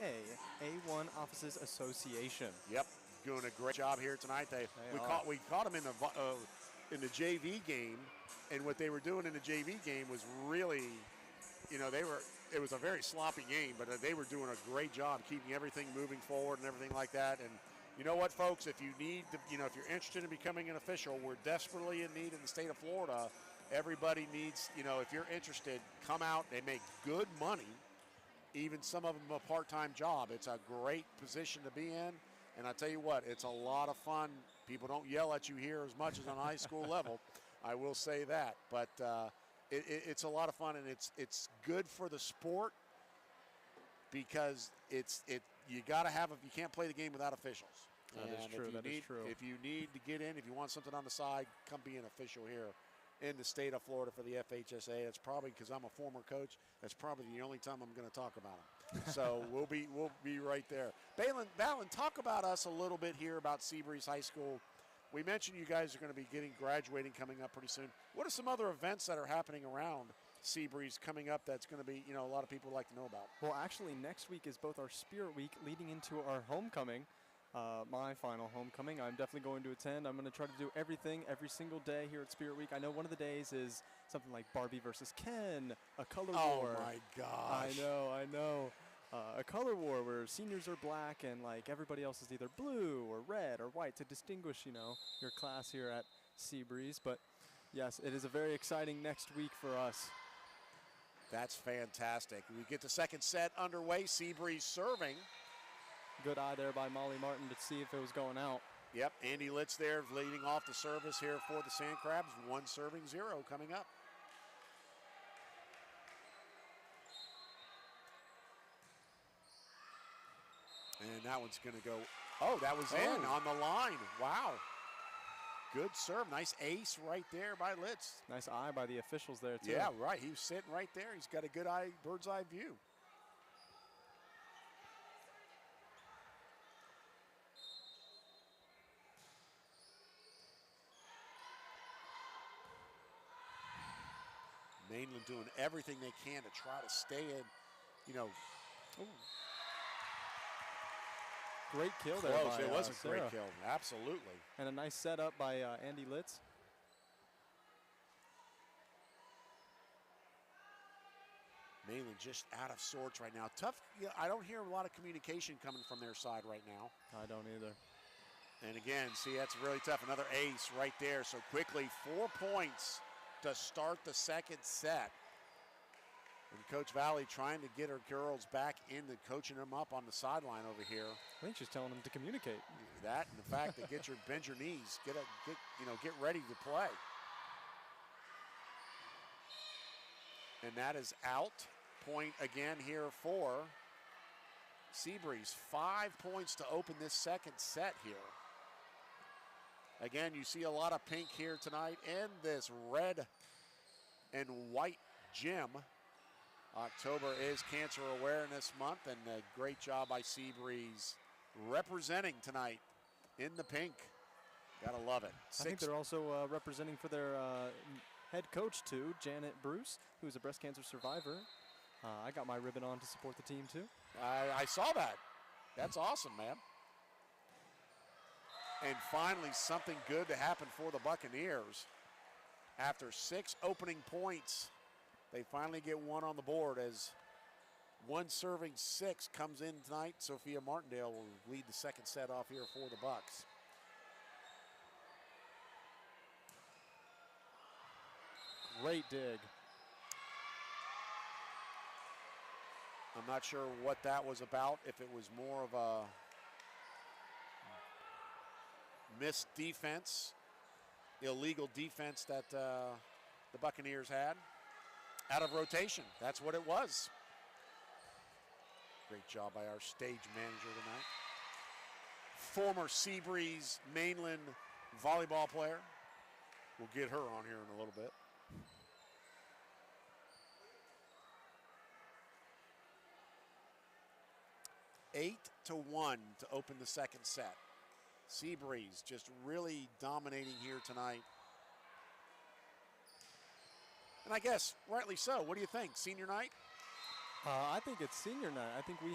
A1 Officers Association. Yep, doing a great job here tonight. We caught them in the JV game, and what they were doing in the JV game was really, it was a very sloppy game, but they were doing a great job keeping everything moving forward and everything like that. And you know what, folks? If you need to, if you're interested in becoming an official, we're desperately in need in the state of Florida. Everybody needs, if you're interested, come out. They make good money, even some of them a part-time job. It's a great position to be in. And I tell you what, it's a lot of fun People don't yell at you here as much as on a high school level. I will say that. But it's a lot of fun, and it's good for the sport because you got to have you can't play the game without officials. That is true. That is true. If you need to get in, if you want something on the side, come be an official here in the state of Florida for the FHSA. It's probably because I'm a former coach. That's probably the only time I'm going to talk about them. So we'll be right there. Balin, talk about us a little bit here about Seabreeze High School. We mentioned you guys are going to be graduating coming up pretty soon. What are some other events that are happening around Seabreeze coming up that's going to be, a lot of people would like to know about? Well, actually, next week is both our Spirit Week leading into our homecoming. My final homecoming. I'm definitely going to attend. I'm going to try to do everything every single day here at Spirit Week. I know one of the days is something like Barbie versus Ken, a color war. Oh, my gosh. I know. A color war where seniors are black and like everybody else is either blue or red or white to distinguish, your class here at Seabreeze. But yes, it is a very exciting next week for us. That's fantastic. We get the second set underway. Seabreeze serving. Good eye there by Molly Martin to see if it was going out. Yep, Andy Litz there leading off the service here for the Sand Crabs. 1 serving 0 coming up. And that one's going to go, that was in on the line. Wow. Good serve. Nice ace right there by Litz. Nice eye by the officials there, too. Yeah, right. He was sitting right there. He's got a good bird's eye view. Mainland doing everything they can to try to stay in, Ooh. Great kill Close. there by It was a Sarah. great kill, absolutely. And a nice setup by Andy Litz. Mainland just out of sorts right now. Tough, I don't hear a lot of communication coming from their side right now. I don't either. And again, see, that's really tough. Another ace right there. So quickly, 4 points to start the second set. And Coach Valley trying to get her girls back into coaching them up on the sideline over here. I think she's telling them to communicate. That and the fact that bend your knees, get ready to play. And that is out. Point again here for Seabreeze. 5 points to open this second set here. Again, you see a lot of pink here tonight in this red and white gym. October is Cancer Awareness Month, and a great job by Seabreeze representing tonight in the pink. Gotta love it. I think they're also representing for their head coach, too, Janet Bruce, who's a breast cancer survivor. I got my ribbon on to support the team, too. I saw that. That's awesome, man. And finally, something good to happen for the Buccaneers. After 6 opening points, they finally get one on the board as 1 serving 6 comes in tonight. Sophia Martindale will lead the second set off here for the Bucks. Great dig. I'm not sure what that was about, if it was more of a missed defense, illegal defense that the Buccaneers had. Out of rotation, that's what it was. Great job by our stage manager tonight. Former Seabreeze Mainland volleyball player. We'll get her on here in a little bit. Eight to 1 to open the second set. Seabreeze just really dominating here tonight. And I guess rightly so. What do you think? Senior night? I think it's senior night. I think we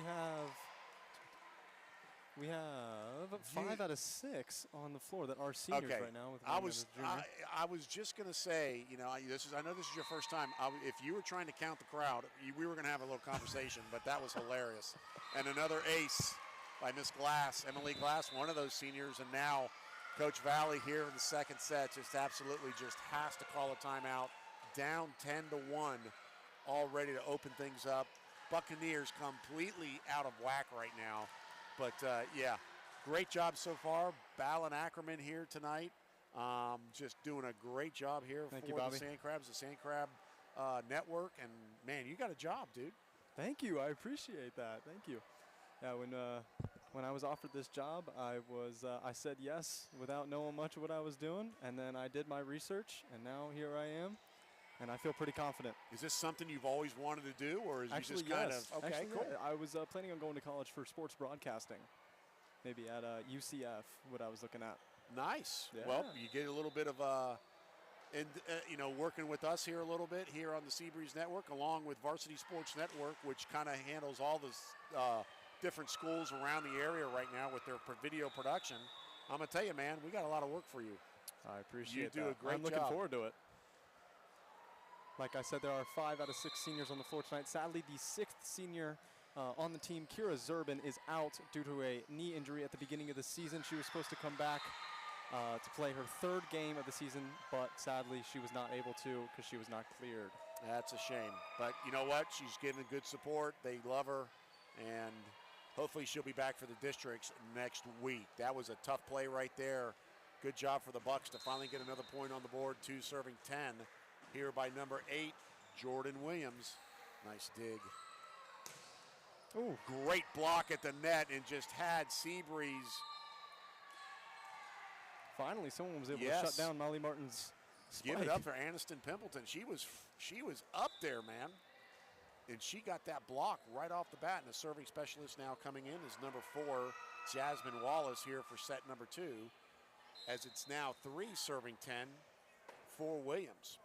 have 5 out of 6 on the floor that are seniors right now. With I was just going to say, I know this is your first time. If you were trying to count the crowd, we were going to have a little conversation, but that was hilarious. And another ace by Miss Glass, Emily Glass, one of those seniors, and now Coach Valley here in the second set just absolutely just has to call a timeout. Down 10 to 1, all ready to open things up. Buccaneers completely out of whack right now. But, yeah, Great job so far. Balin Ackerman here tonight. Just doing a great job here Thank for you, Bobby. the Sand Crabs, the Sand Crab Network. And, man, you got a job, dude. Thank you. I appreciate that. Thank you. Yeah, when I was offered this job, I said yes without knowing much of what I was doing, and then I did my research, and now here I am, and I feel pretty confident. Is this something you've always wanted to do, or is Actually, you just kind yes. of okay? Actually, Cool. yeah. I was planning on going to college for sports broadcasting, maybe at UCF. What I was looking at. Nice. Yeah. Well, you get a little bit of working with us here a little bit here on the Seabreeze Network, along with Varsity Sports Network, which kind of handles all the different schools around the area right now with their video production. I'm gonna tell you, man, we got a lot of work for you. I appreciate You do that. a great I'm looking job. forward to it. Like I said, there are 5 out of 6 seniors on the floor tonight. Sadly, the 6th senior on the team, Kira Zerbin, is out due to a knee injury at the beginning of the season. She was supposed to come back to play her 3rd game of the season, but sadly she was not able to because she was not cleared. That's a shame. But you know what? She's getting good support. They love her, and hopefully she'll be back for the districts next week. That was a tough play right there. Good job for the Bucks to finally get another point on the board. 2 serving 10 here by number 8, Jordan Williams. Nice dig. Ooh. Great block at the net, and just had Seabreeze. Finally, someone was able Yes. to shut down Molly Martin's spike. Give it up for Aniston Pimpleton. She was up there, man. And she got that block right off the bat. And the serving specialist now coming in is number 4, Jasmine Wallace, here for set number 2. As it's now 3 serving 10 for Williams.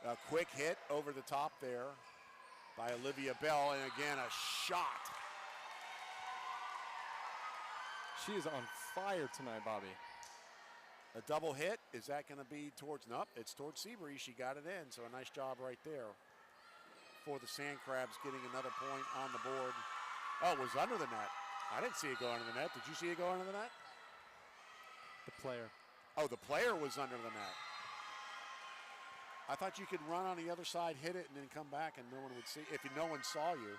A quick hit over the top there by Olivia Bell. And again, a shot. She is on fire tonight, Bobby. A double hit, is that going to be towards, nope, it's towards Seabreeze. She got it in, so a nice job right there for the Sand Crabs, getting another point on the board. Oh, it was under the net. I didn't see it go under the net. Did you see it go under the net? The player. Oh, the player was under the net. I thought you could run on the other side, hit it, and then come back and no one would see, if no one saw you.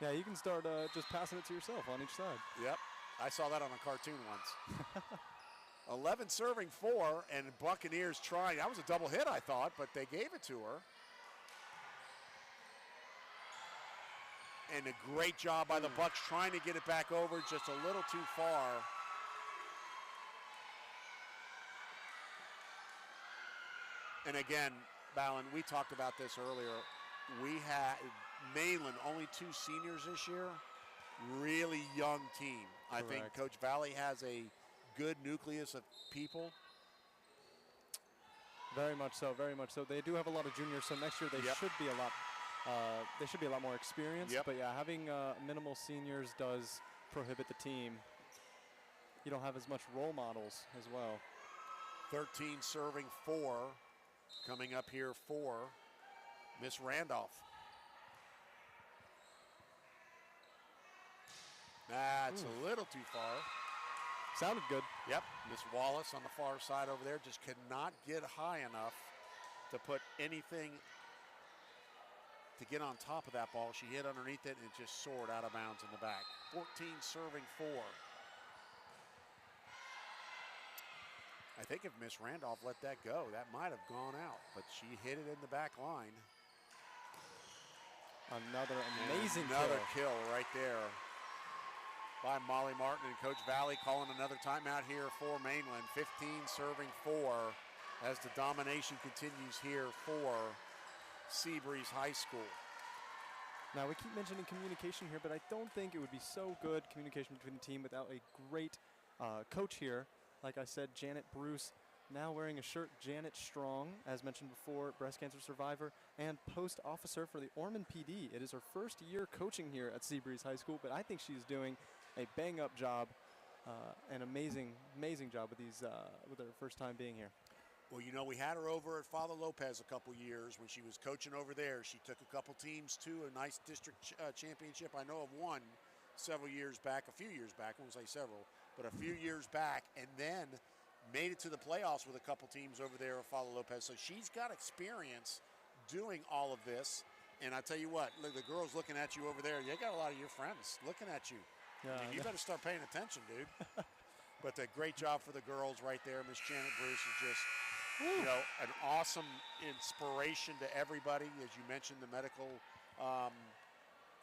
Yeah, you can start just passing it to yourself on each side. Yep, I saw that on a cartoon once. 11 serving 4, and Buccaneers trying. That was a double hit, I thought, but they gave it to her. And a great job by the Bucks trying to get it back over, just a little too far. And again, Balin, we talked about this earlier. We had Mainland, only 2 seniors this year. Really young team. I think Correct. Coach Valley has a good nucleus of people. Very much so, very much so. They do have a lot of juniors, so next year they Yep. should be a lot. They should be a lot more experienced. Yep. But yeah, having minimal seniors does prohibit the team. You don't have as much role models as well. 13 serving 4. Coming up here for Miss Randolph. That's a little too far. Sounded good. Yep, Miss Wallace on the far side over there just could not get high enough to put anything to get on top of that ball. She hit underneath it and it just soared out of bounds in the back. 14 serving 4. I think if Miss Randolph let that go, that might have gone out, but she hit it in the back line. Another amazing Another kill. kill right there by Molly Martin, and Coach Valley calling another timeout here for Mainland. 15 serving 4 as the domination continues here for Seabreeze High School. Now, we keep mentioning communication here, but I don't think it would be so good communication between the team without a great coach here. Like I said, Janet Bruce, now wearing a shirt, Janet Strong, as mentioned before, breast cancer survivor and post officer for the Ormond PD. It is her first year coaching here at Seabreeze High School, but I think she's doing a bang-up job, an amazing job with her first time being here. Well, you know, we had her over at Father Lopez a couple years when she was coaching over there. She took a couple teams to a nice district championship. I know of one several years back, a few years back, I won't say several, but a few years back, and then made it to the playoffs with a couple teams over there at Father Lopez. So she's got experience doing all of this. And I tell you what, look, the girls looking at you over there, you got a lot of your friends looking at you. Yeah, I mean, you better start paying attention, dude. But a great job for the girls right there. Miss Janet Bruce is just, you know, an awesome inspiration to everybody. As you mentioned, the medical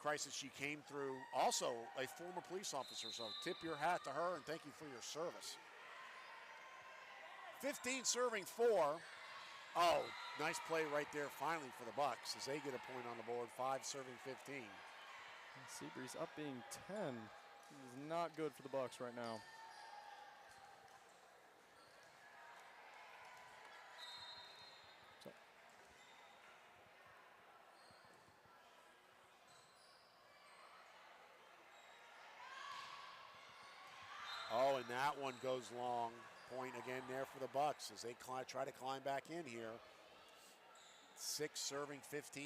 crisis she came through. Also, a former police officer, so tip your hat to her and thank you for your service. 15 serving 4. Oh, nice play right there finally for the Bucks as they get a point on the board. 5 serving 15. Seabreeze up being 10 is not good for the Bucks right now. Oh, and that one goes long. Point again there for the Bucks as they try to climb back in here. 6 serving 15.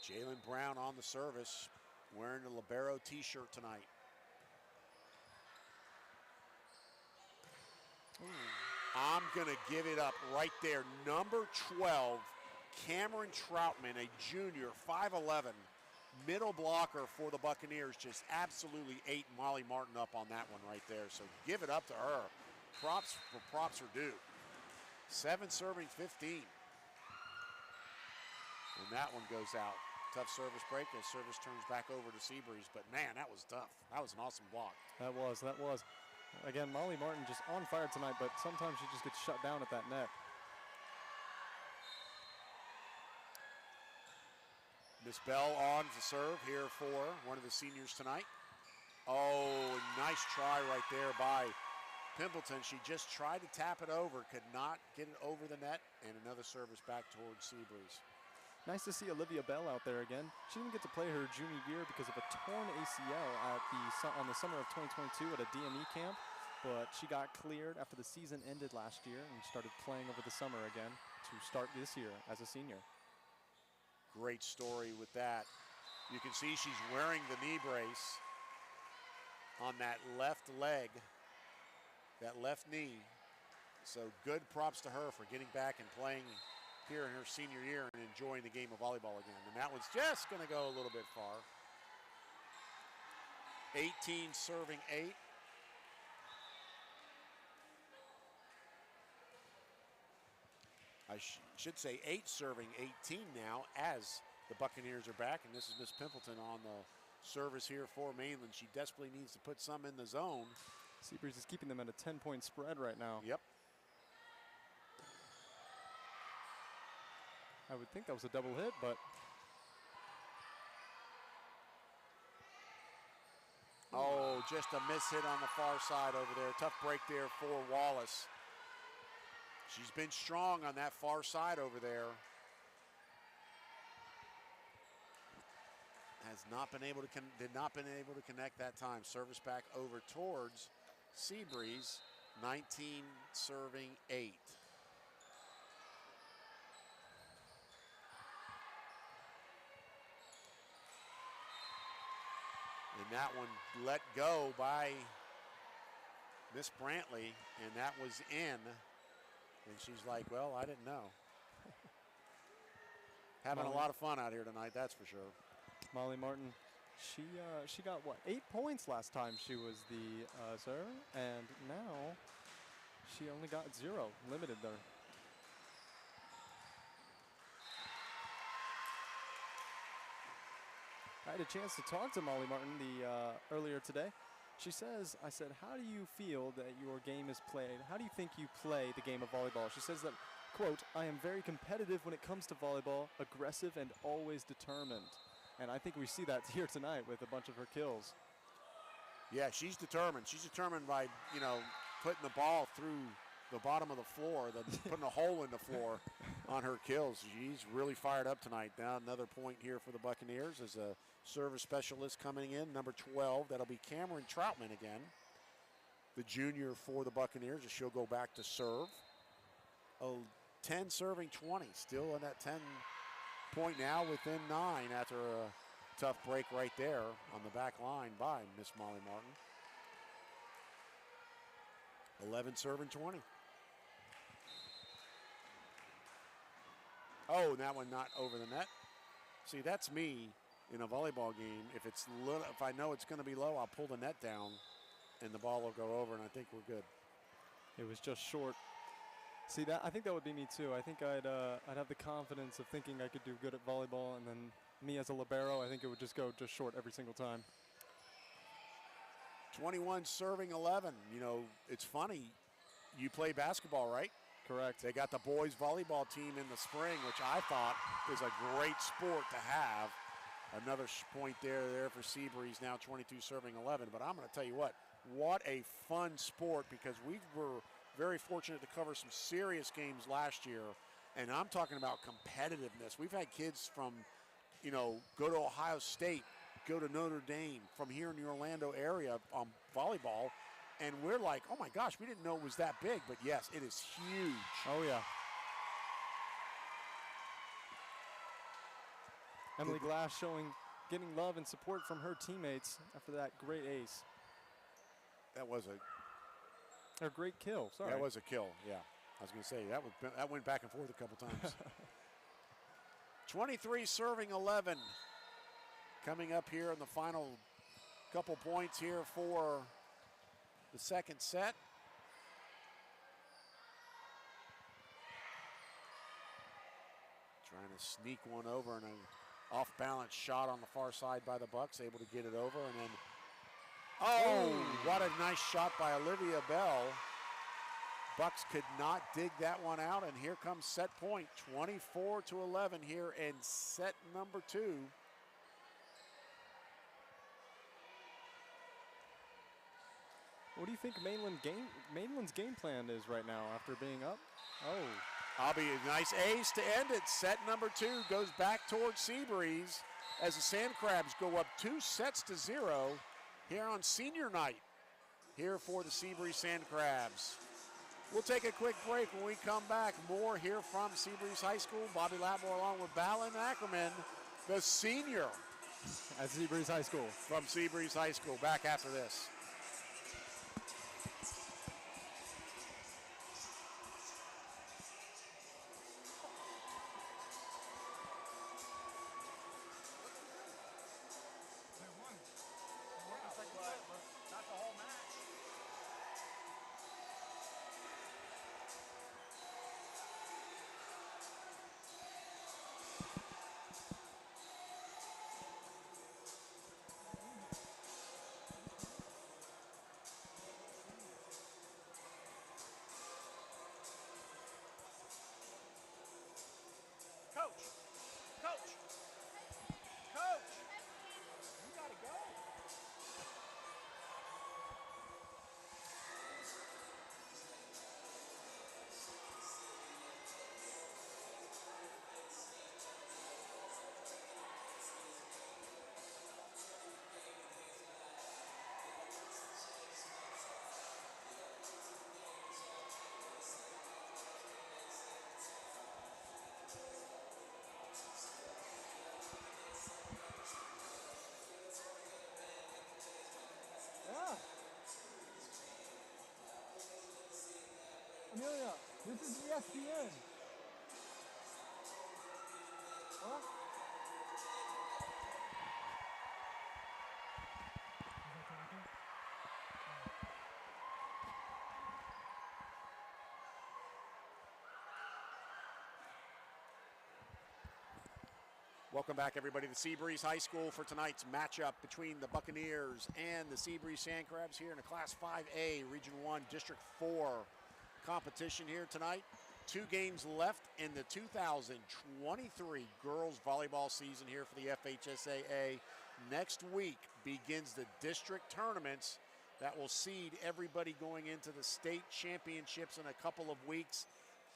Jalen Brown on the service, wearing a libero t-shirt tonight. I'm going to give it up right there. Number 12, Cameron Troutman, a junior, 5'11", middle blocker for the Buccaneers. Just absolutely ate Molly Martin up on that one right there. So give it up to her. Props for props are due. 7 serving 15. And that one goes out. Tough service break as service turns back over to Seabreeze. But man, that was tough. That was an awesome block. That was. Again, Molly Martin just on fire tonight, but sometimes she just gets shut down at that net. Miss Bell on to serve here for one of the seniors tonight. Oh, nice try right there by Pimpleton. She just tried to tap it over, could not get it over the net, and another service back towards Seabreeze. Nice to see Olivia Bell out there again. She didn't get to play her junior year because of a torn ACL on the summer of 2022 at a DME camp, but she got cleared after the season ended last year and started playing over the summer again to start this year as a senior. Great story with that. You can see she's wearing the knee brace on that left leg, that left knee. So good props to her for getting back and playing here in her senior year and enjoying the game of volleyball again. And that one's just going to go a little bit far. 18 serving 8. I should say 8 serving 18 now as the Buccaneers are back. And this is Miss Pimpleton on the service here for Mainland. She desperately needs to put some in the zone. Seabreeze is keeping them at a 10-point spread right now. Yep. I would think that was a double hit, but oh, just a miss hit on the far side over there. Tough break there for Wallace. She's been strong on that far side over there. Has not been able to did not been able to connect that time. Service back over towards Seabreeze. 19 serving 8. And that one let go by Miss Brantley, and that was in. And she's like, well, I didn't know. Having a lot of fun out here tonight, that's for sure. Molly Martin, she got, what, 8 points last time she was the server, and now she only got 0, limited there. I had a chance to talk to Molly Martin earlier today. She says, I said, how do you feel that your game is played? How do you think you play the game of volleyball? She says that, quote, I am very competitive when it comes to volleyball, aggressive and always determined. And I think we see that here tonight with a bunch of her kills. Yeah, she's determined. She's determined by, you know, putting the ball through the bottom of the floor, putting a hole in the floor on her kills. She's really fired up tonight. Now another point here for the Buccaneers as a service specialist coming in, number 12. That'll be Cameron Troutman again, the junior for the Buccaneers, as she'll go back to serve. 10 serving 20, still on that 10 point now within 9 after a tough break right there on the back line by Miss Molly Martin. 11 serving 20. Oh, and that one not over the net. See, that's me in a volleyball game. If it's little, if I know it's going to be low, I'll pull the net down, and the ball will go over, and I think we're good. It was just short. See that? I think that would be me too. I think I'd have the confidence of thinking I could do good at volleyball, and then me as a libero, I think it would just go just short every single time. 21 serving 11. You know, it's funny. You play basketball, right? Correct. They got the boys volleyball team in the spring, which I thought is a great sport to have. Another point there for Seabreeze, now 22 serving 11. But I'm going to tell you what a fun sport, because we were very fortunate to cover some serious games last year, and I'm talking about competitiveness. We've had kids from, you know, go to Ohio State, go to Notre Dame, from here in the Orlando area on volleyball, and we're like, oh my gosh, we didn't know it was that big, but yes, it is huge. Oh yeah. Emily Glass getting love and support from her teammates after that great ace. That was Or great kill, sorry. That was a kill, yeah. I was going to say, that went back and forth a couple times. 23 serving 11. Coming up here in the final couple points here for the second set. Trying to sneak one over, and an off-balance shot on the far side by the Bucks, able to get it over, and then, oh, what a nice shot by Olivia Bell. Bucks could not dig that one out, and here comes set point, 24-11 here in set number 2. What do you think Mainland's game plan is right now after being up? Oh. I'll be a nice ace to end it. Set number 2 goes back towards Seabreeze as the Sand Crabs go up 2-0 here on senior night here for the Seabreeze Sand Crabs. We'll take a quick break. When we come back, more here from Seabreeze High School. Bobby Latmore along with Balin Ackerman, the senior at Seabreeze High School. From Seabreeze High School. Back after this. Amelia, this is ESPN. Huh? Welcome back, everybody, to Seabreeze High School for tonight's matchup between the Buccaneers and the Seabreeze Sand Crabs here in a Class 5A, Region 1, District 4 competition here tonight. 2 games left in the 2023 girls volleyball season here for the FHSAA. Next week begins the district tournaments that will seed everybody going into the state championships in a couple of weeks.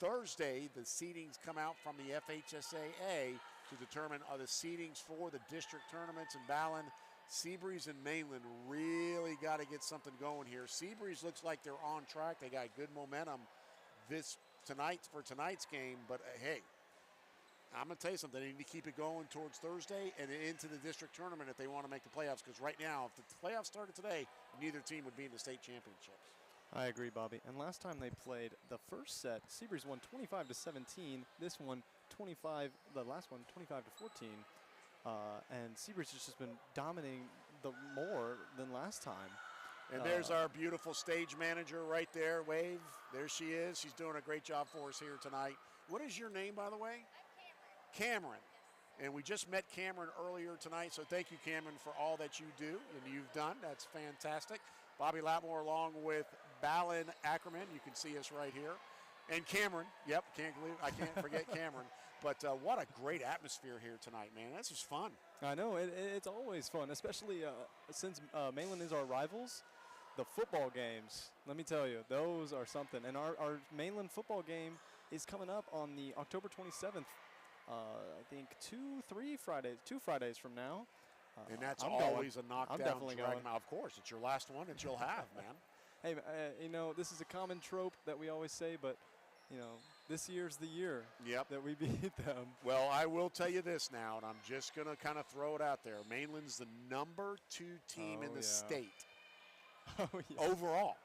Thursday, the seedings come out from the FHSAA to determine the seedings for the district tournaments in Balin. Seabreeze and Mainland really got to get something going here. Seabreeze looks like they're on track. They got good momentum tonight's game, but hey, I'm going to tell you something. They need to keep it going towards Thursday and into the district tournament if they want to make the playoffs, because right now, if the playoffs started today, neither team would be in the state championships. I agree, Bobby. And last time they played the first set, Seabreeze won 25-17. This one, 25, the last one, 25 to 14. And Seabreeze has just been dominating the more than last time. And there's our beautiful stage manager right there, Wave. There she is. She's doing a great job for us here tonight. What is your name, by the way? I'm Cameron. And we just met Cameron earlier tonight, so thank you, Cameron, for all that you do and you've done. That's fantastic. Bobby Latmore along with Balin Ackerman. You can see us right here. And Cameron. Yep, I can't forget Cameron. But what a great atmosphere here tonight, man. This is fun. I know. It's always fun, especially since Mainland is our rivals. The football games, let me tell you, those are something. And our Mainland football game is coming up on the October 27th. I think 2 Fridays from now. And that's I'm always going. a knockdown. I'm definitely going. Of course, it's your last one that you'll have, man. Hey, you know, this is a common trope that we always say, but, you know, this year's the year that we beat them. Well, I will tell you this now, and I'm just going to kind of throw it out there. Mainland's the number 2 team in the state. Oh, yeah. Overall.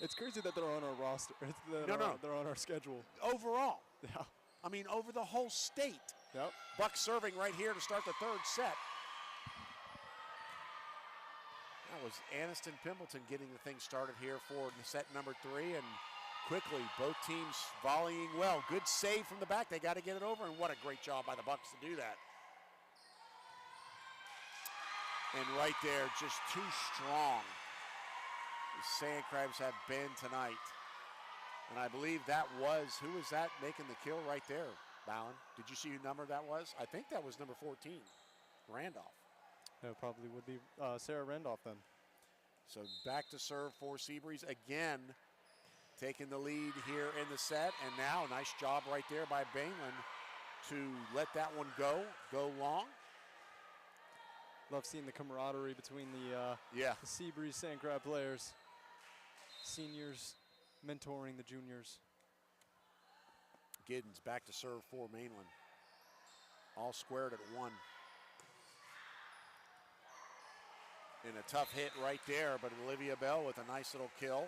It's crazy that they're on our roster. They're on our schedule. Overall. Yeah. I mean, over the whole state. Yep. Buck serving right here to start the third set. That was Aniston Pimbleton getting the thing started here for set number 3. And quickly, both teams volleying well. Good save from the back. They got to get it over, and what a great job by the Bucks to do that. And right there, just too strong. The Sand Crabs have been tonight. And I believe that was, who was that making the kill right there, Balin? Did you see who number that was? I think that was number 14, Randolph. It probably would be Sarah Randolph then. So back to serve for Seabreeze again, taking the lead here in the set. And now, nice job right there by Mainland to let that one go long. Love seeing the camaraderie between the Seabreeze Sand Crab players. Seniors mentoring the juniors. Giddens back to serve for Mainland. All squared at 1. And a tough hit right there, but Olivia Bell with a nice little kill.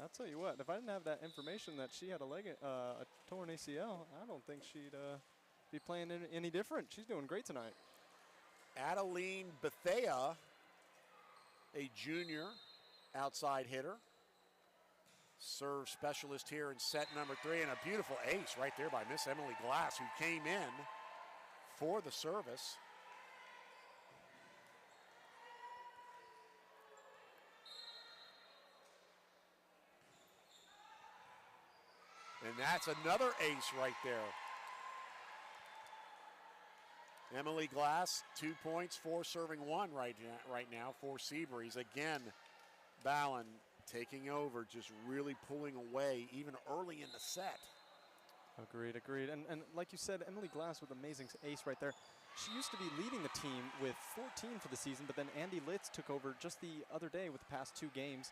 I'll tell you what, if I didn't have that information that she had a torn ACL, I don't think she'd be playing any different. She's doing great tonight. Adeline Bethea, a junior outside hitter. Serve specialist here in set number 3, and a beautiful ace right there by Miss Emily Glass, who came in for the service. And that's another ace right there. Emily Glass, 2 points, 4 serving 1 right now for Seabreeze. Again, Balin taking over, just really pulling away even early in the set. Agreed. And like you said, Emily Glass with amazing ace right there. She used to be leading the team with 14 for the season, but then Andy Litz took over just the other day with the past 2 games,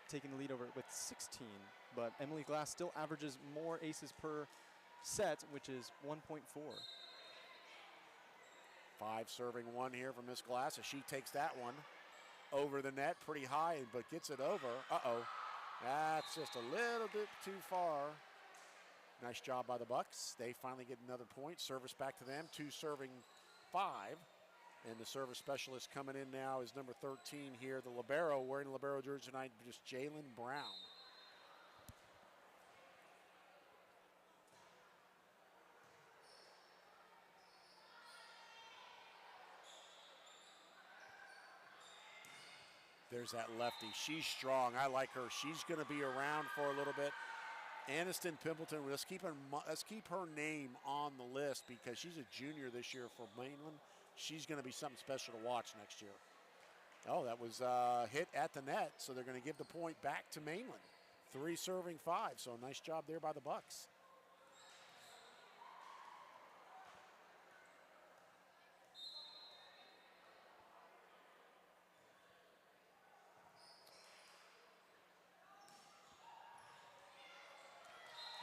taking the lead over with 16. But Emily Glass still averages more aces per set, which is 1.4. 5 serving 1 here from Miss Glass as she takes that one over the net pretty high, but gets it over. Uh-oh. That's just a little bit too far. Nice job by the Bucks. They finally get another point. Service back to them. 2 serving 5. And the service specialist coming in now is number 13 here. The libero, wearing the libero jersey tonight, just Jalen Brown. There's that lefty. She's strong. I like her. She's going to be around for a little bit. Aniston Pimbleton, let's keep her name on the list because she's a junior this year for Mainland. She's going to be something special to watch next year. Oh, that was hit at the net, so they're going to give the point back to Mainland. 3 serving 5, so nice job there by the Bucks.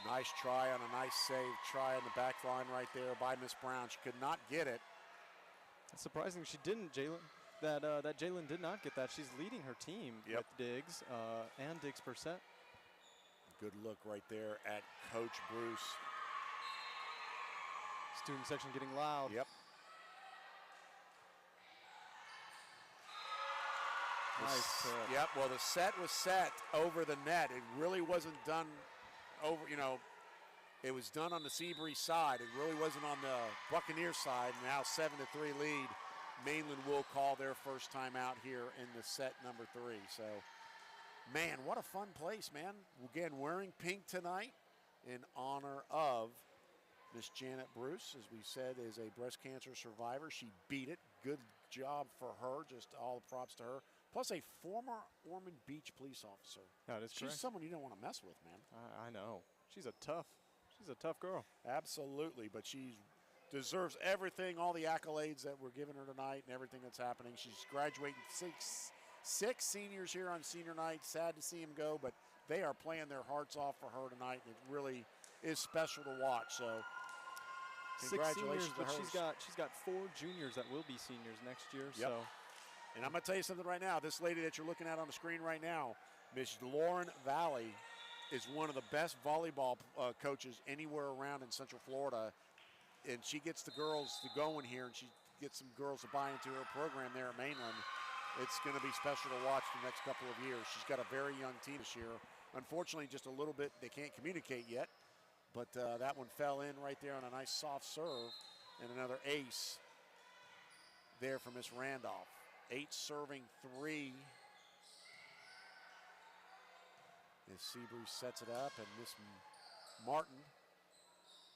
Nice try on a nice save. Try on the back line right there by Miss Brown. She could not get it. It's surprising she didn't, Jalen. That Jalen did not get that. She's leading her team with digs and digs per set. Good look right there at Coach Bruce. Student section getting loud. Yep. Nice tip. Yep, well, the set was set over the net. It really wasn't done over, it was done on the Seabreeze side. It really wasn't on the Buccaneer side. Now 7-3 lead. Mainland will call their first time out here in the set number 3. So, man, what a fun place, man. Again, wearing pink tonight in honor of Miss Janet Bruce, as we said, is a breast cancer survivor. She beat it. Good job for her. Just all the props to her. Plus a former Ormond Beach police officer. That is She's correct. someone you don't want to mess with, man. I know. She's a tough girl. Absolutely, but she deserves everything, all the accolades that we're giving her tonight and everything that's happening. She's graduating six seniors here on senior night. Sad to see them go, but they are playing their hearts off for her tonight, and it really is special to watch. So, congratulations to her. But she's got 4 juniors that will be seniors next year. Yep. So, and I'm going to tell you something right now. This lady that you're looking at on the screen right now, Miss Lauren Valley, is one of the best volleyball coaches anywhere around in Central Florida. And she gets the girls to going here, and she gets some girls to buy into her program there at Mainland. It's going to be special to watch the next couple of years. She's got a very young team this year. Unfortunately, just a little bit, they can't communicate yet. But that one fell in right there on a nice soft serve. And another ace there for Miss Randolph. 8 serving 3. As Seabreeze sets it up, and Miss Martin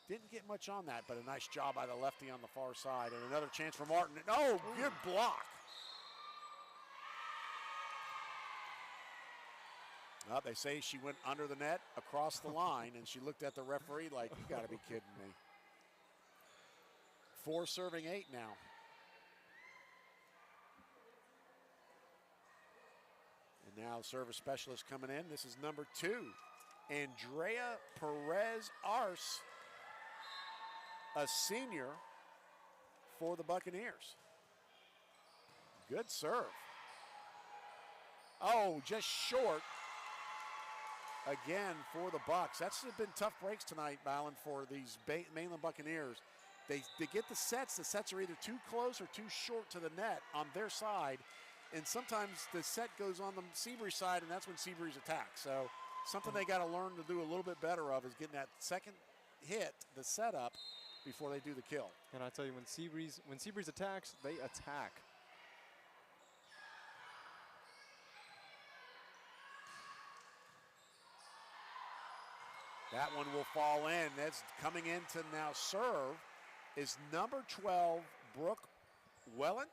didn't get much on that, but a nice job by the lefty on the far side. And another chance for Martin. Oh, good block. Well, they say she went under the net, across the line, and she looked at the referee like, you got to be kidding me. 4 serving 8 now. And now service specialist coming in. This is number 2, Andrea Perez-Arce, a senior for the Buccaneers. Good serve. Oh, just short again for the Bucks. That's been tough breaks tonight, Balin, for these Mainland Buccaneers. They get the sets. The sets are either too close or too short to the net on their side. And sometimes the set goes on the Seabreeze side, and that's when Seabreeze attacks. So something they got to learn to do a little bit better of is getting that second hit, the setup, before they do the kill. and I tell you, when Seabreeze attacks, they attack. That one will fall in. That's coming in to now serve is number 12, Brooke Wellink,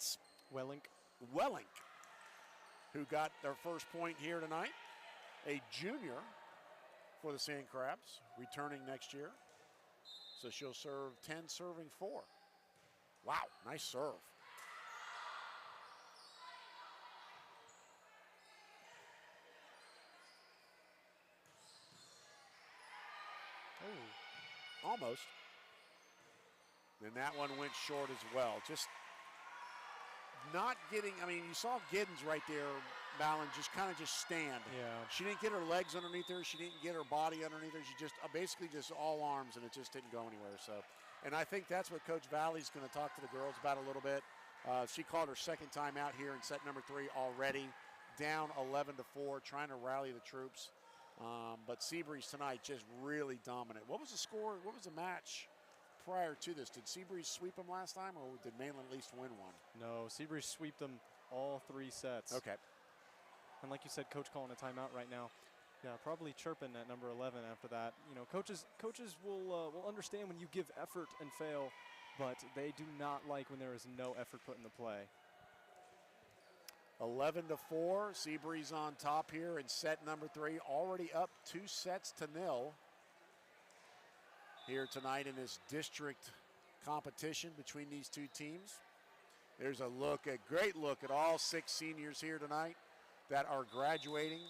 who got their first point here tonight. A junior for the Sand Crabs, returning next year. So she'll serve 10, serving 4. Wow, nice serve. Oh, Almost. And that one went short as well. Just not getting, I mean, you saw Giddens right there, Balin, just kind of stand. yeah. She didn't get her legs underneath her. She didn't get her body underneath her. She just basically just all arms, and it just didn't go anywhere. So, and I think that's what Coach Valley's going to talk to the girls about a little bit. She called her second time out here in set number 3 already, down 11-4, trying to rally the troops. But Seabreeze tonight just really dominant. What was the score? What was the match prior to this? Did Seabreeze sweep them last time, or did Mainland at least win one? No, Seabreeze swept them all 3 sets. Okay. And like you said, Coach calling a timeout right now. Yeah, probably chirping at number 11 after that. You know, coaches will understand when you give effort and fail, but they do not like when there is no effort put into play. 11-4, Seabreeze on top here in set number 3, already up 2-0 here tonight in this district competition between these two teams. There's a great look at all 6 seniors here tonight that are graduating.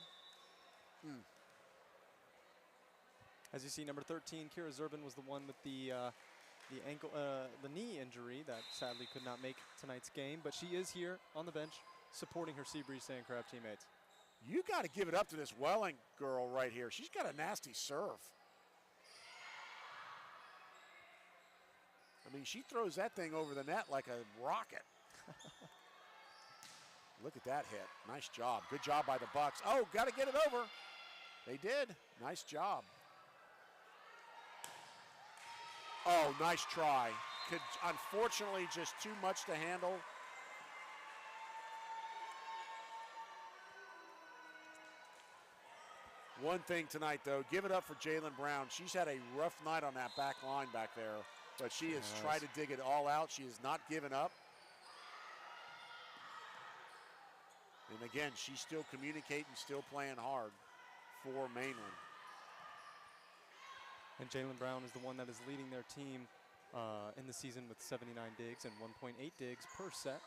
As you see, number 13, Kira Zerbin, was the one with the knee injury that sadly could not make tonight's game, but she is here on the bench supporting her Seabreeze Sand Crab teammates. You got to give it up to this Welling girl right here. She's got a nasty serve. I mean, she throws that thing over the net like a rocket. Look at that hit. Nice job. Good job by the Bucks. Oh, got to get it over. They did. Nice job. Oh, nice try. Unfortunately, just too much to handle. One thing tonight, though, give it up for Jalen Brown. She's had a rough night on that back line back there, but she has tried to dig it all out. She has not given up. And again, she's still communicating, still playing hard for Mainland. And Jalen Brown is the one that is leading their team in the season with 79 digs and 1.8 digs per set.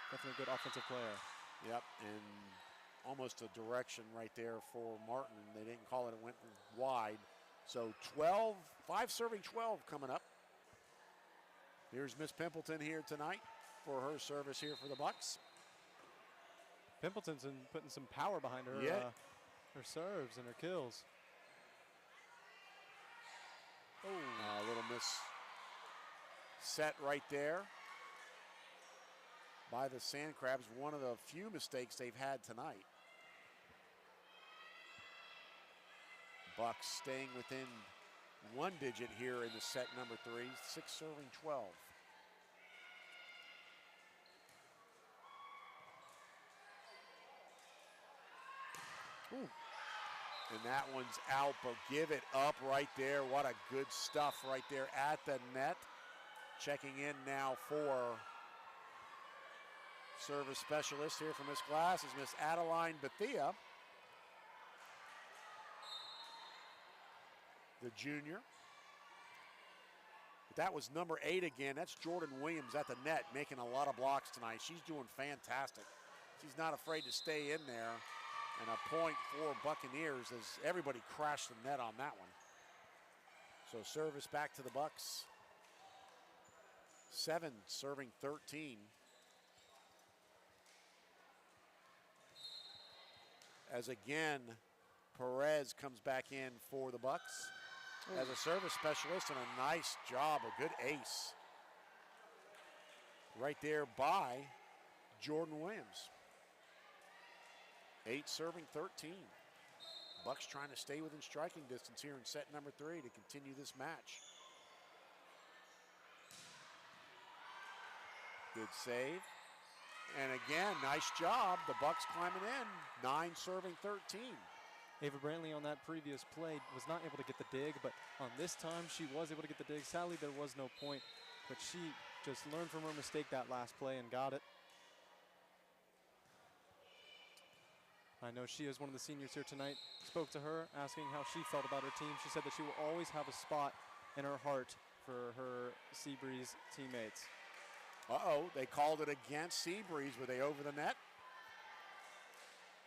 Definitely a good offensive player. Yep, and almost a direction right there for Martin. They didn't call it, it went wide. So 12, 5 serving 12 coming up. Here's Miss Pimpleton here tonight for her service here for the Bucks. Pimpleton's putting some power behind her, her serves and her kills. Oh, a little miss set right there by the Sand Crabs. One of the few mistakes they've had tonight. Bucks staying within one digit here in the set number 3, 6 serving 12. Ooh. And that one's out, but give it up right there. What a good stuff right there at the net. Checking in now for service specialist here from Miss Glass is Miss Adeline Bethia, the junior. But that was number 8 again. That's Jordan Williams at the net, making a lot of blocks tonight. She's doing fantastic. She's not afraid to stay in there. And a point for Buccaneers as everybody crashed the net on that one. So service back to the Bucks. 7 serving 13. As again, Perez comes back in for the Bucks as a service specialist, and a nice job, a good ace right there by Jordan Williams. 8 serving 13. Bucks trying to stay within striking distance here in set number 3 to continue this match. Good save. And again, nice job. The Bucks climbing in. 9 serving 13. Ava Brantley on that previous play was not able to get the dig, but on this time she was able to get the dig. Sadly, there was no point, but she just learned from her mistake that last play and got it. I know she is one of the seniors here tonight. Spoke to her, asking how she felt about her team. She said that she will always have a spot in her heart for her Seabreeze teammates. Uh-oh, they called it against Seabreeze. Were they over the net?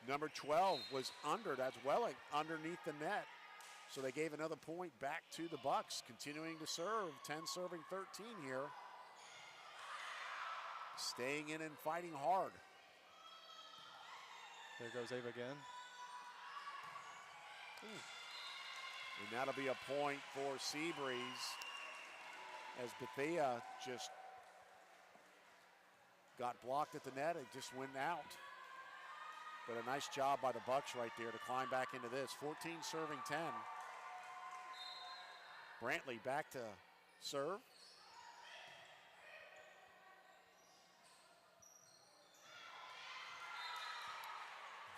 Number 12 was under. That's Welling underneath the net. So they gave another point back to the Bucks, continuing to serve. 10 serving 13 here. Staying in and fighting hard. There goes Ava again. Ooh. And that'll be a point for Seabreeze as Bethia just got blocked at the net. It just went out. But a nice job by the Bucks right there to climb back into this. 14 serving 10. Brantley back to serve.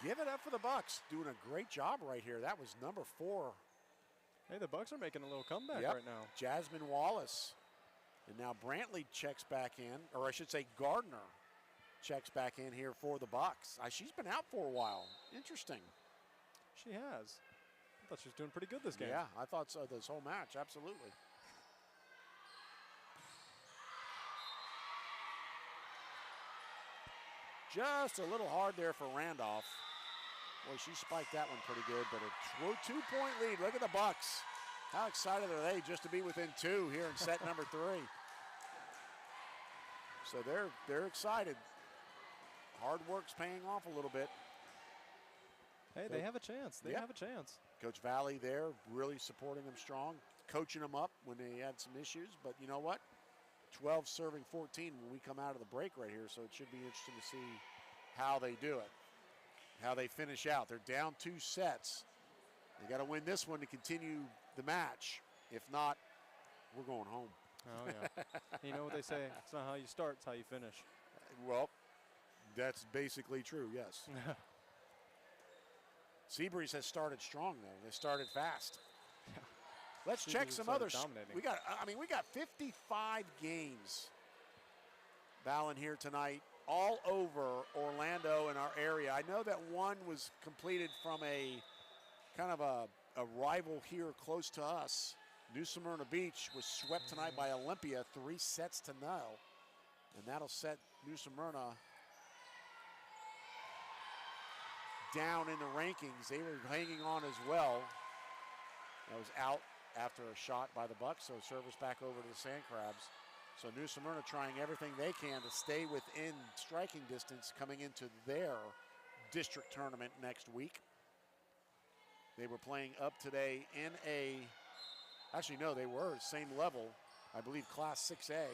Give it up for the Bucks. Doing a great job right here. That was number 4. Hey, the Bucks are making a little comeback right now. Jasmine Wallace. And now Brantley checks back in, or I should say Gardner checks back in here for the Bucks. She's been out for a while. Interesting. She has. I thought she was doing pretty good this game. Yeah, I thought so this whole match, absolutely. Just a little hard there for Randolph. Boy, she spiked that one pretty good, but a 2-point lead. Look at the Bucks. How excited are they just to be within 2 here in set number 3? So they're excited. Hard work's paying off a little bit. Hey, they have a chance. They have a chance. Coach Valley there really supporting them strong, coaching them up when they had some issues. But you know what? 12 serving 14 when we come out of the break right here, so it should be interesting to see how they do it, how they finish out. They're down 2 sets. They got to win this one to continue the match. If not, we're going home. Oh, yeah. You know what they say? It's not how you start, it's how you finish. Well, that's basically true, yes. Seabreeze has started strong, though. They started fast. Yeah. Let's check some other. Dominating. We got 55 games, Balin, here tonight, all over Orlando in our area. I know that one was completed from a kind of a rival here close to us. New Smyrna Beach was swept tonight by Olympia 3 sets to 0. And that'll set New Smyrna down in the rankings. They were hanging on as well. That was out after a shot by the Bucks, so service back over to the Sand Crabs. So New Smyrna trying everything they can to stay within striking distance coming into their district tournament next week. They were playing up today in actually no, they were same level, I believe Class 6A,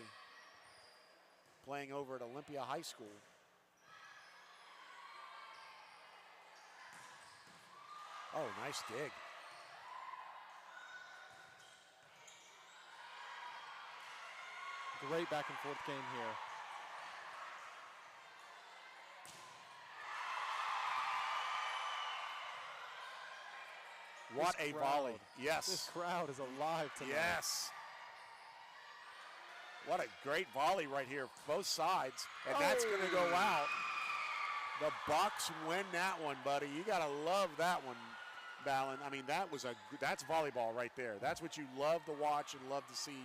playing over at Olympia High School. Oh, nice dig. Great back and forth game here. What a volley. Yes. This crowd is alive tonight. Yes. What a great volley right here, both sides. And that's going to go out. The Bucks win that one, buddy. You got to love that one, Balin. I mean, that's volleyball right there. That's what you love to watch and love to see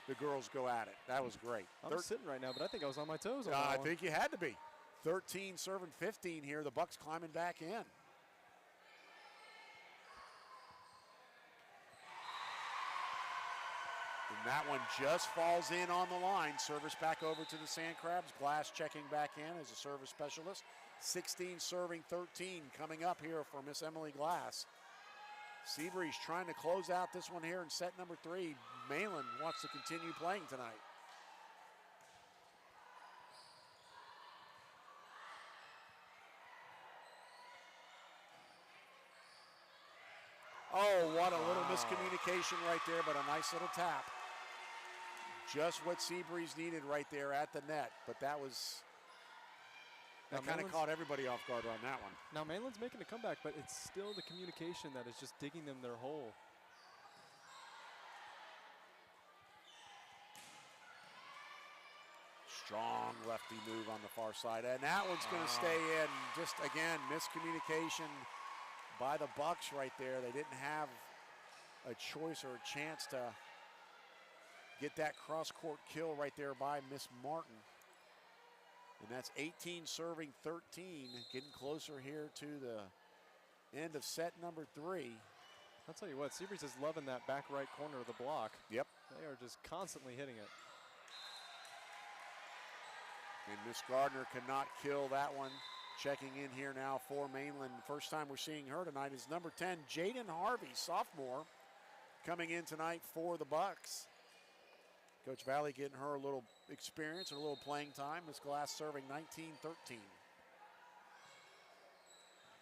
the girls go at it. That was great. I'm sitting right now, but I think I was on my toes on that I one. think you had to be. 13 serving 15 here. The Bucks climbing back in. And that one just falls in on the line. Service back over to the Sand Crabs. Glass checking back in as a service specialist. 16 serving 13 coming up here for Miss Emily Glass. Seabreeze trying to close out this one here in set number 3. Mainland wants to continue playing tonight. Oh, what a little miscommunication right there, but a nice little tap. Just what Seabreeze needed right there at the net, but that kind of caught everybody off guard on that one. Now Mainland's making a comeback, but it's still the communication that is just digging them their hole. Strong lefty move on the far side, and that one's going to stay in. Just, again, miscommunication by the Bucks right there. They didn't have a choice or a chance to get that cross-court kill right there by Miss Martin. And that's 18 serving 13, getting closer here to the end of set number 3. I'll tell you what, Seabreeze is loving that back right corner of the block. Yep. They are just constantly hitting it. And Miss Gardner cannot kill that one. Checking in here now for Mainland. First time we're seeing her tonight is number 10, Jaden Harvey, sophomore, coming in tonight for the Bucks. Coach Valley getting her a little experience and a little playing time. Miss Glass serving 19-13.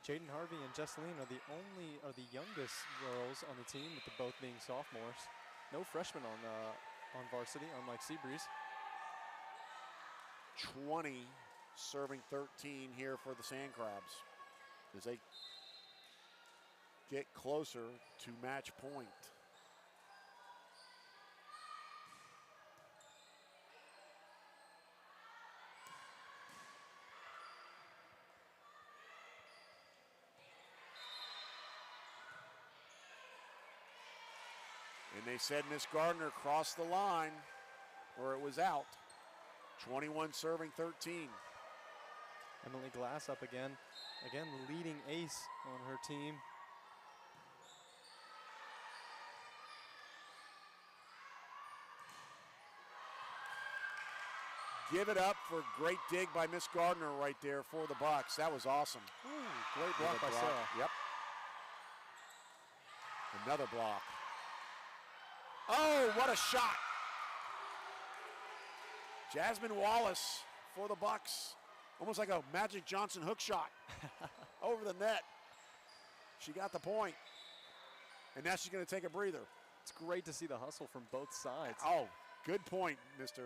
Jaden Harvey and Jesseline are the youngest girls on the team, with both being sophomores. No freshmen on varsity, unlike Seabreeze. 20 serving 13 here for the Sand Crabs as they get closer to match point. And they said Miss Gardner crossed the line, or it was out. 21 serving 13. Emily Glass up again. Again, the leading ace on her team. Give it up for a great dig by Miss Gardner right there for the Bucks. That was awesome. Ooh, great block by Sarah. Yep. Another block. Oh, what a shot. Jasmine Wallace for the Bucks. Almost like a Magic Johnson hook shot over the net. She got the point. And now she's going to take a breather. It's great to see the hustle from both sides. Oh, good point, Mr.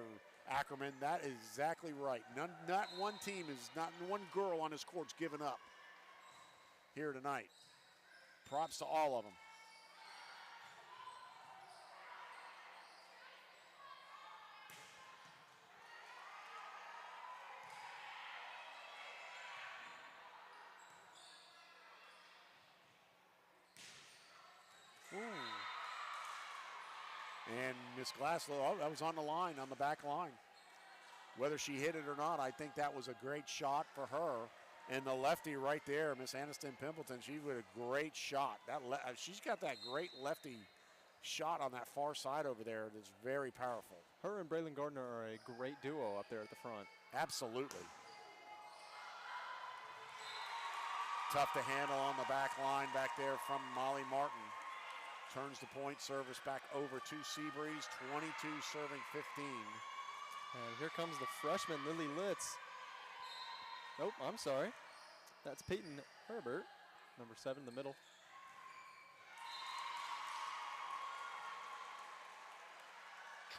Ackerman. That is exactly right. Not one team is, not one girl on this court's given up here tonight. Props to all of them. And Miss Glasslow, oh, that was on the line, on the back line. Whether she hit it or not, I think that was a great shot for her. And the lefty right there, Miss Aniston Pimpleton, she did a great shot. She's got that great lefty shot on that far side over there that's very powerful. Her and Braylon Gardner are a great duo up there at the front. Absolutely. Tough to handle on the back line back there from Molly Martin. Turns the point service back over to Seabreeze, 22 serving 15. And here comes the freshman, Lily Litz. Nope, I'm sorry. That's Peyton Herbert, number 7 in the middle.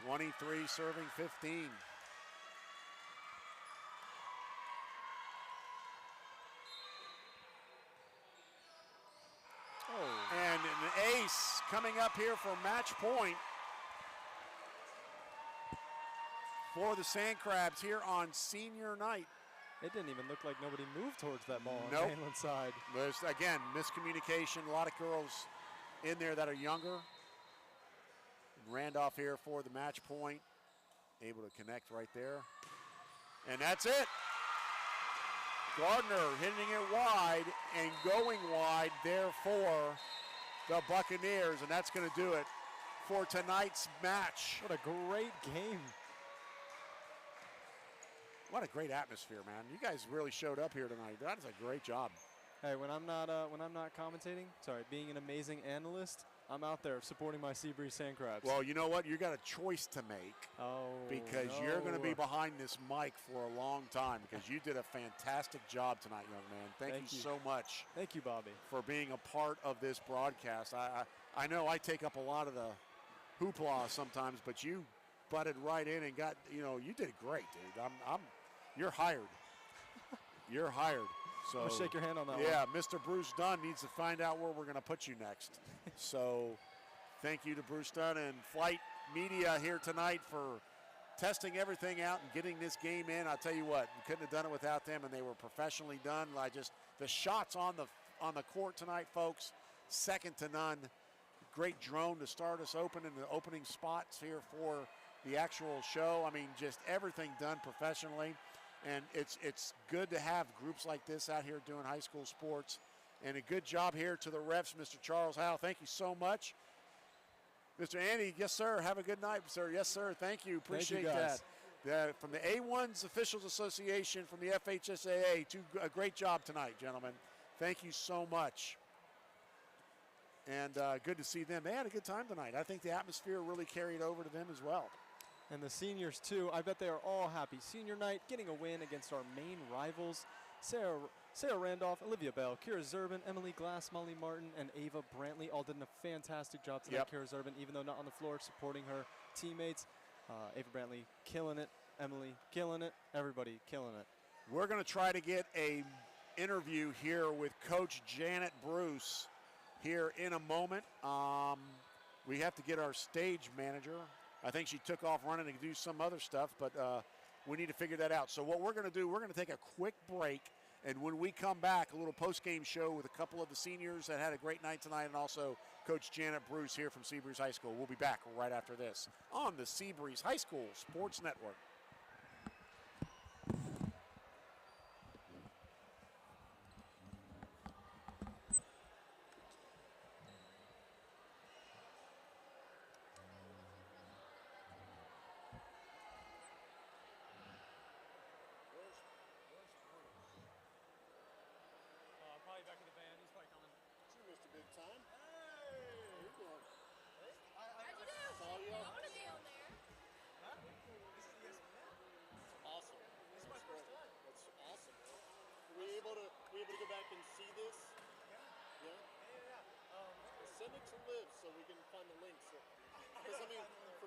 (23) serving 15. And an ace coming up here for match point for the Sand Crabs here on senior night. It didn't even look like nobody moved towards that ball on Nope. the Mainland side. There's, again, miscommunication. A lot of girls in there that are younger. Randolph here for the match point. Able to connect right there. And that's it. Gardner hitting it wide and going wide there for the Buccaneers, and that's going to do it for tonight's match. What a great game. What a great atmosphere, man. You guys really showed up here tonight. That is a great job. Hey, when I'm not commentating, being an amazing analyst, I'm out there supporting my Seabreeze Sand Crabs. Well, you know what? You got a choice to make. Oh, because you're going to be behind this mic for a long time because you did a fantastic job tonight, young man. Thank you so much. Thank you, Bobby, for being a part of this broadcast. I know I take up a lot of the hoopla sometimes, but you butted right in and got, you did great, dude. You're hired. You're hired. So I'm gonna shake your hand on that one. Yeah, Mr. Bruce Dunn needs to find out where we're going to put you next. So thank you to Bruce Dunn and Flight Media here tonight for testing everything out and getting this game in. I'll tell you what, we couldn't have done it without them, and they were professionally done. The shots on the court tonight, folks, second to none. Great drone to start us open in the opening spots here for the actual show. I mean, just everything done professionally. And it's good to have groups like this out here doing high school sports. And a good job here to the refs, Mr. Charles Howe. Thank you so much. Mr. Andy, yes, sir. Have a good night, sir. Yes, sir. Thank you. Appreciate that. From the A1's Officials Association, from the FHSAA, a great job tonight, gentlemen. Thank you so much. And good to see them. They had a good time tonight. I think the atmosphere really carried over to them as well. And the seniors, too. I bet they are all happy. Senior night, getting a win against our main rivals. Sarah Randolph, Olivia Bell, Kira Zerbin, Emily Glass, Molly Martin, and Ava Brantley all did a fantastic job tonight. Kira Zerbin, even though not on the floor, supporting her teammates. Ava Brantley killing it. Emily killing it. Everybody killing it. We're going to try to get a interview here with Coach Janet Bruce here in a moment. We have to get our stage manager. I think she took off running to do some other stuff, but we need to figure that out. So what we're going to do, we're going to take a quick break, and when we come back, a little post-game show with a couple of the seniors that had a great night tonight, and also Coach Janet Bruce here from Seabreeze High School. We'll be back right after this on the Seabreeze High School Sports Network. Probably back in the van. He's probably coming. You missed a big time. Hey!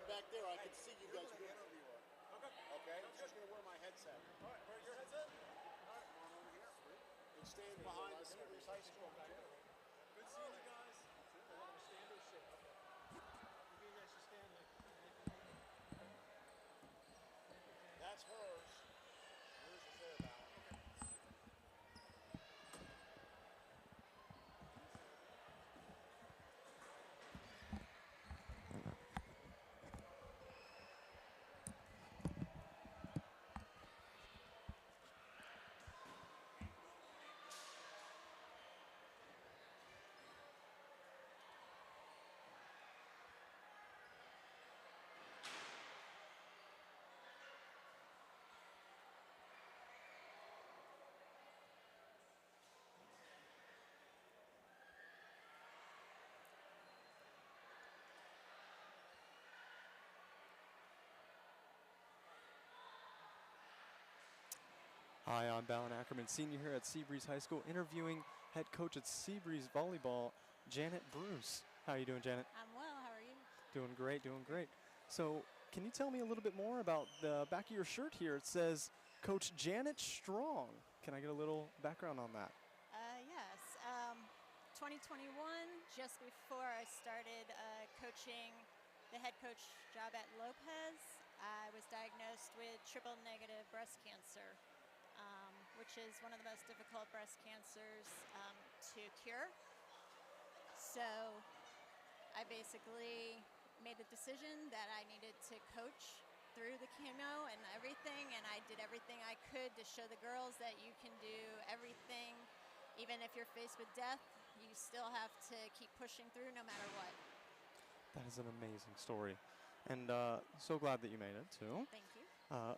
from back there, I can see you guys. Okay. Okay. I'm just gonna wear my headset. All right, wear your headset. And stand behind the Seabreeze High School Gym. Good seeing you guys. Stand or sit. Okay. You guys should stand like. That's hers. Yours is there, Balin. Hi, I'm Balin Ackerman, senior here at Seabreeze High School, interviewing head coach at Seabreeze Volleyball, Janet Bruce. How are you doing, Janet? I'm well. How are you? Doing great, doing great. So, can you tell me a little bit more about the back of your shirt here? It says Coach Janet Strong. Can I get a little background on that? Yes. 2021, just before I started coaching the head coach job at Lopez, I was diagnosed with triple negative breast cancer, which is one of the most difficult breast cancers to cure. So I basically made the decision that I needed to coach through the chemo and everything, and I did everything I could to show the girls that you can do everything. Even if you're faced with death, you still have to keep pushing through no matter what. That is an amazing story. And so glad that you made it, too. Thank you.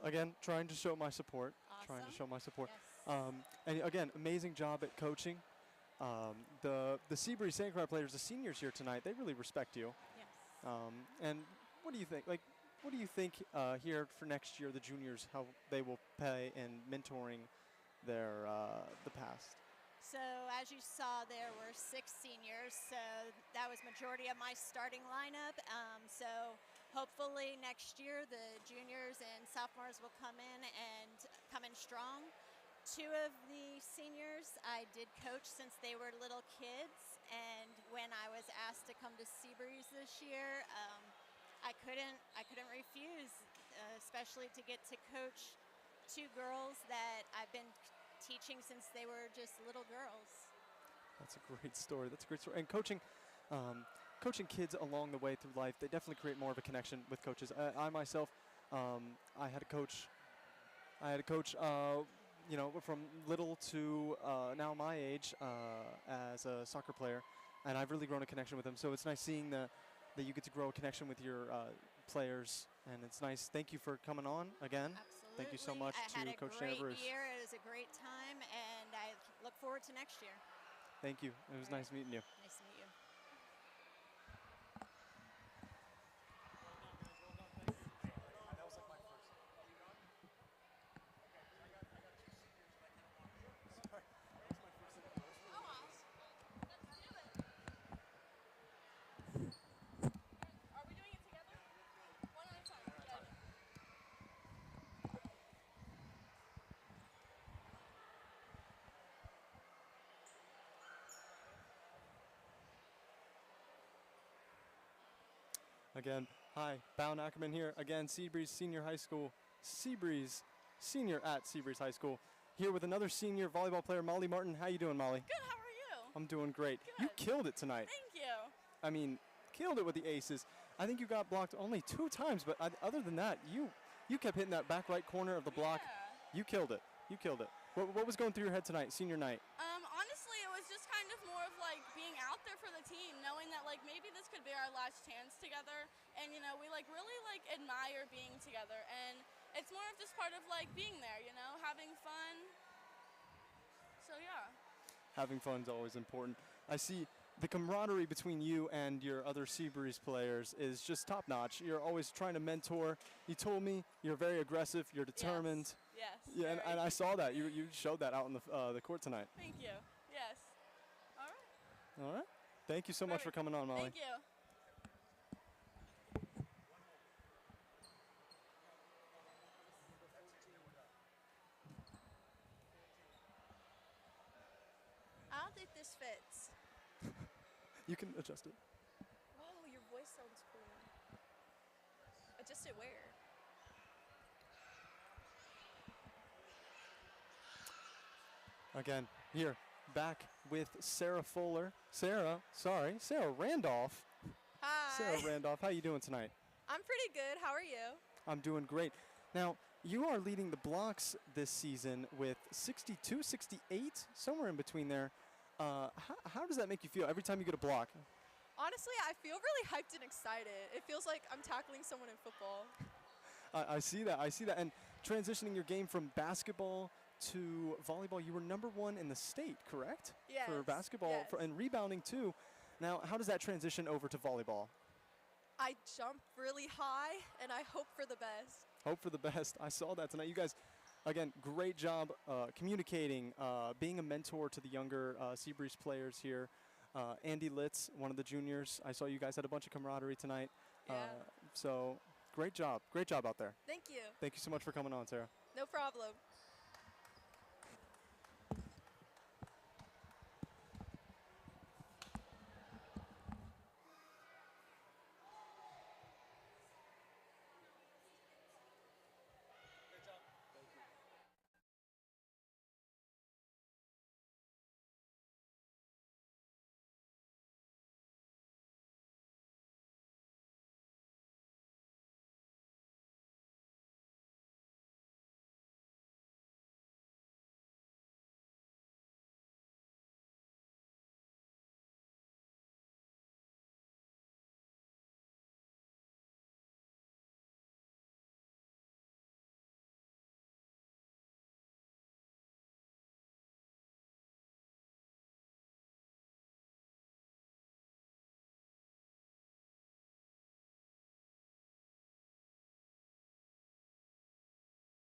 Again, trying to show my support. Awesome. Trying to show my support. Yes. And again, amazing job at coaching. The Seabreeze St. Croix players, the seniors here tonight, they really respect you. Yes. And what do you think? Like, what do you think here for next year, the juniors, how they will play in mentoring their the past? So as you saw, there were 6 seniors, so that was majority of my starting lineup. So hopefully next year the juniors and sophomores will come in strong. 2 of the seniors I did coach since they were little kids, and when I was asked to come to Seabreeze this year, I couldn't refuse, especially to get to coach 2 girls that I've been teaching since they were just little girls. That's a great story. That's a great story. And coaching kids along the way through life, they definitely create more of a connection with coaches. I myself, I had a coach, you know, from little to now my age as a soccer player, and I've really grown a connection with them. So it's nice seeing that you get to grow a connection with your players, and it's nice. Thank you for coming on again. Absolutely. Thank you so much to Coach Janet Bruce. I had a great year. It was a great time, and I look forward to next year. Thank you. It was nice meeting you. Nice to meet you. Again, hi, Balin Ackerman here. Again, Seabreeze Senior High School, Seabreeze Senior at Seabreeze High School. Here with another senior volleyball player, Molly Martin. How you doing, Molly? Good, how are you? I'm doing great. Good. You killed it tonight. Thank you. I mean, killed it with the aces. I think you got blocked only 2 times, but other than that, you kept hitting that back right corner of the block. Yeah. You killed it. You killed it. What was going through your head tonight, senior night? Honestly, it was just kind of more of like being out there for the team, knowing that like maybe this could be our last chance together, and you know we like really like admire being together, and it's more of just part of like being there, you know, having fun. So yeah. Having fun is always important. I see the camaraderie between you and your other Seabreeze players is just top notch. You're always trying to mentor. You told me you're very aggressive. You're determined. Yes. Yeah, and I saw that. You showed that out on the court tonight. Thank you. Yes. All right. All right. Thank you so much for coming on, Molly. Thank you. this fits. You can adjust it. Whoa, your voice sounds cool. Adjust it where? Again, here, back with Sarah Fuller. Sarah Randolph. Hi. Sarah Randolph, how you doing tonight? I'm pretty good. How are you? I'm doing great. Now, you are leading the blocks this season with 62, 68, somewhere in between there. How does that make you feel every time you get a block? Honestly, I feel really hyped and excited. It feels like I'm tackling someone in football. I see that. And transitioning your game from basketball to volleyball, you were #1 in the state, correct? Yes. For basketball Yes. And rebounding too. Now, how does that transition over to volleyball? I jump really high, and I hope for the best. Hope for the best. I saw that tonight. You guys, again, great job communicating, being a mentor to the younger Seabreeze players here. Andy Litz, one of the juniors. I saw you guys had a bunch of camaraderie tonight. Yeah. So great job out there. Thank you. Thank you so much for coming on, Sarah. No problem.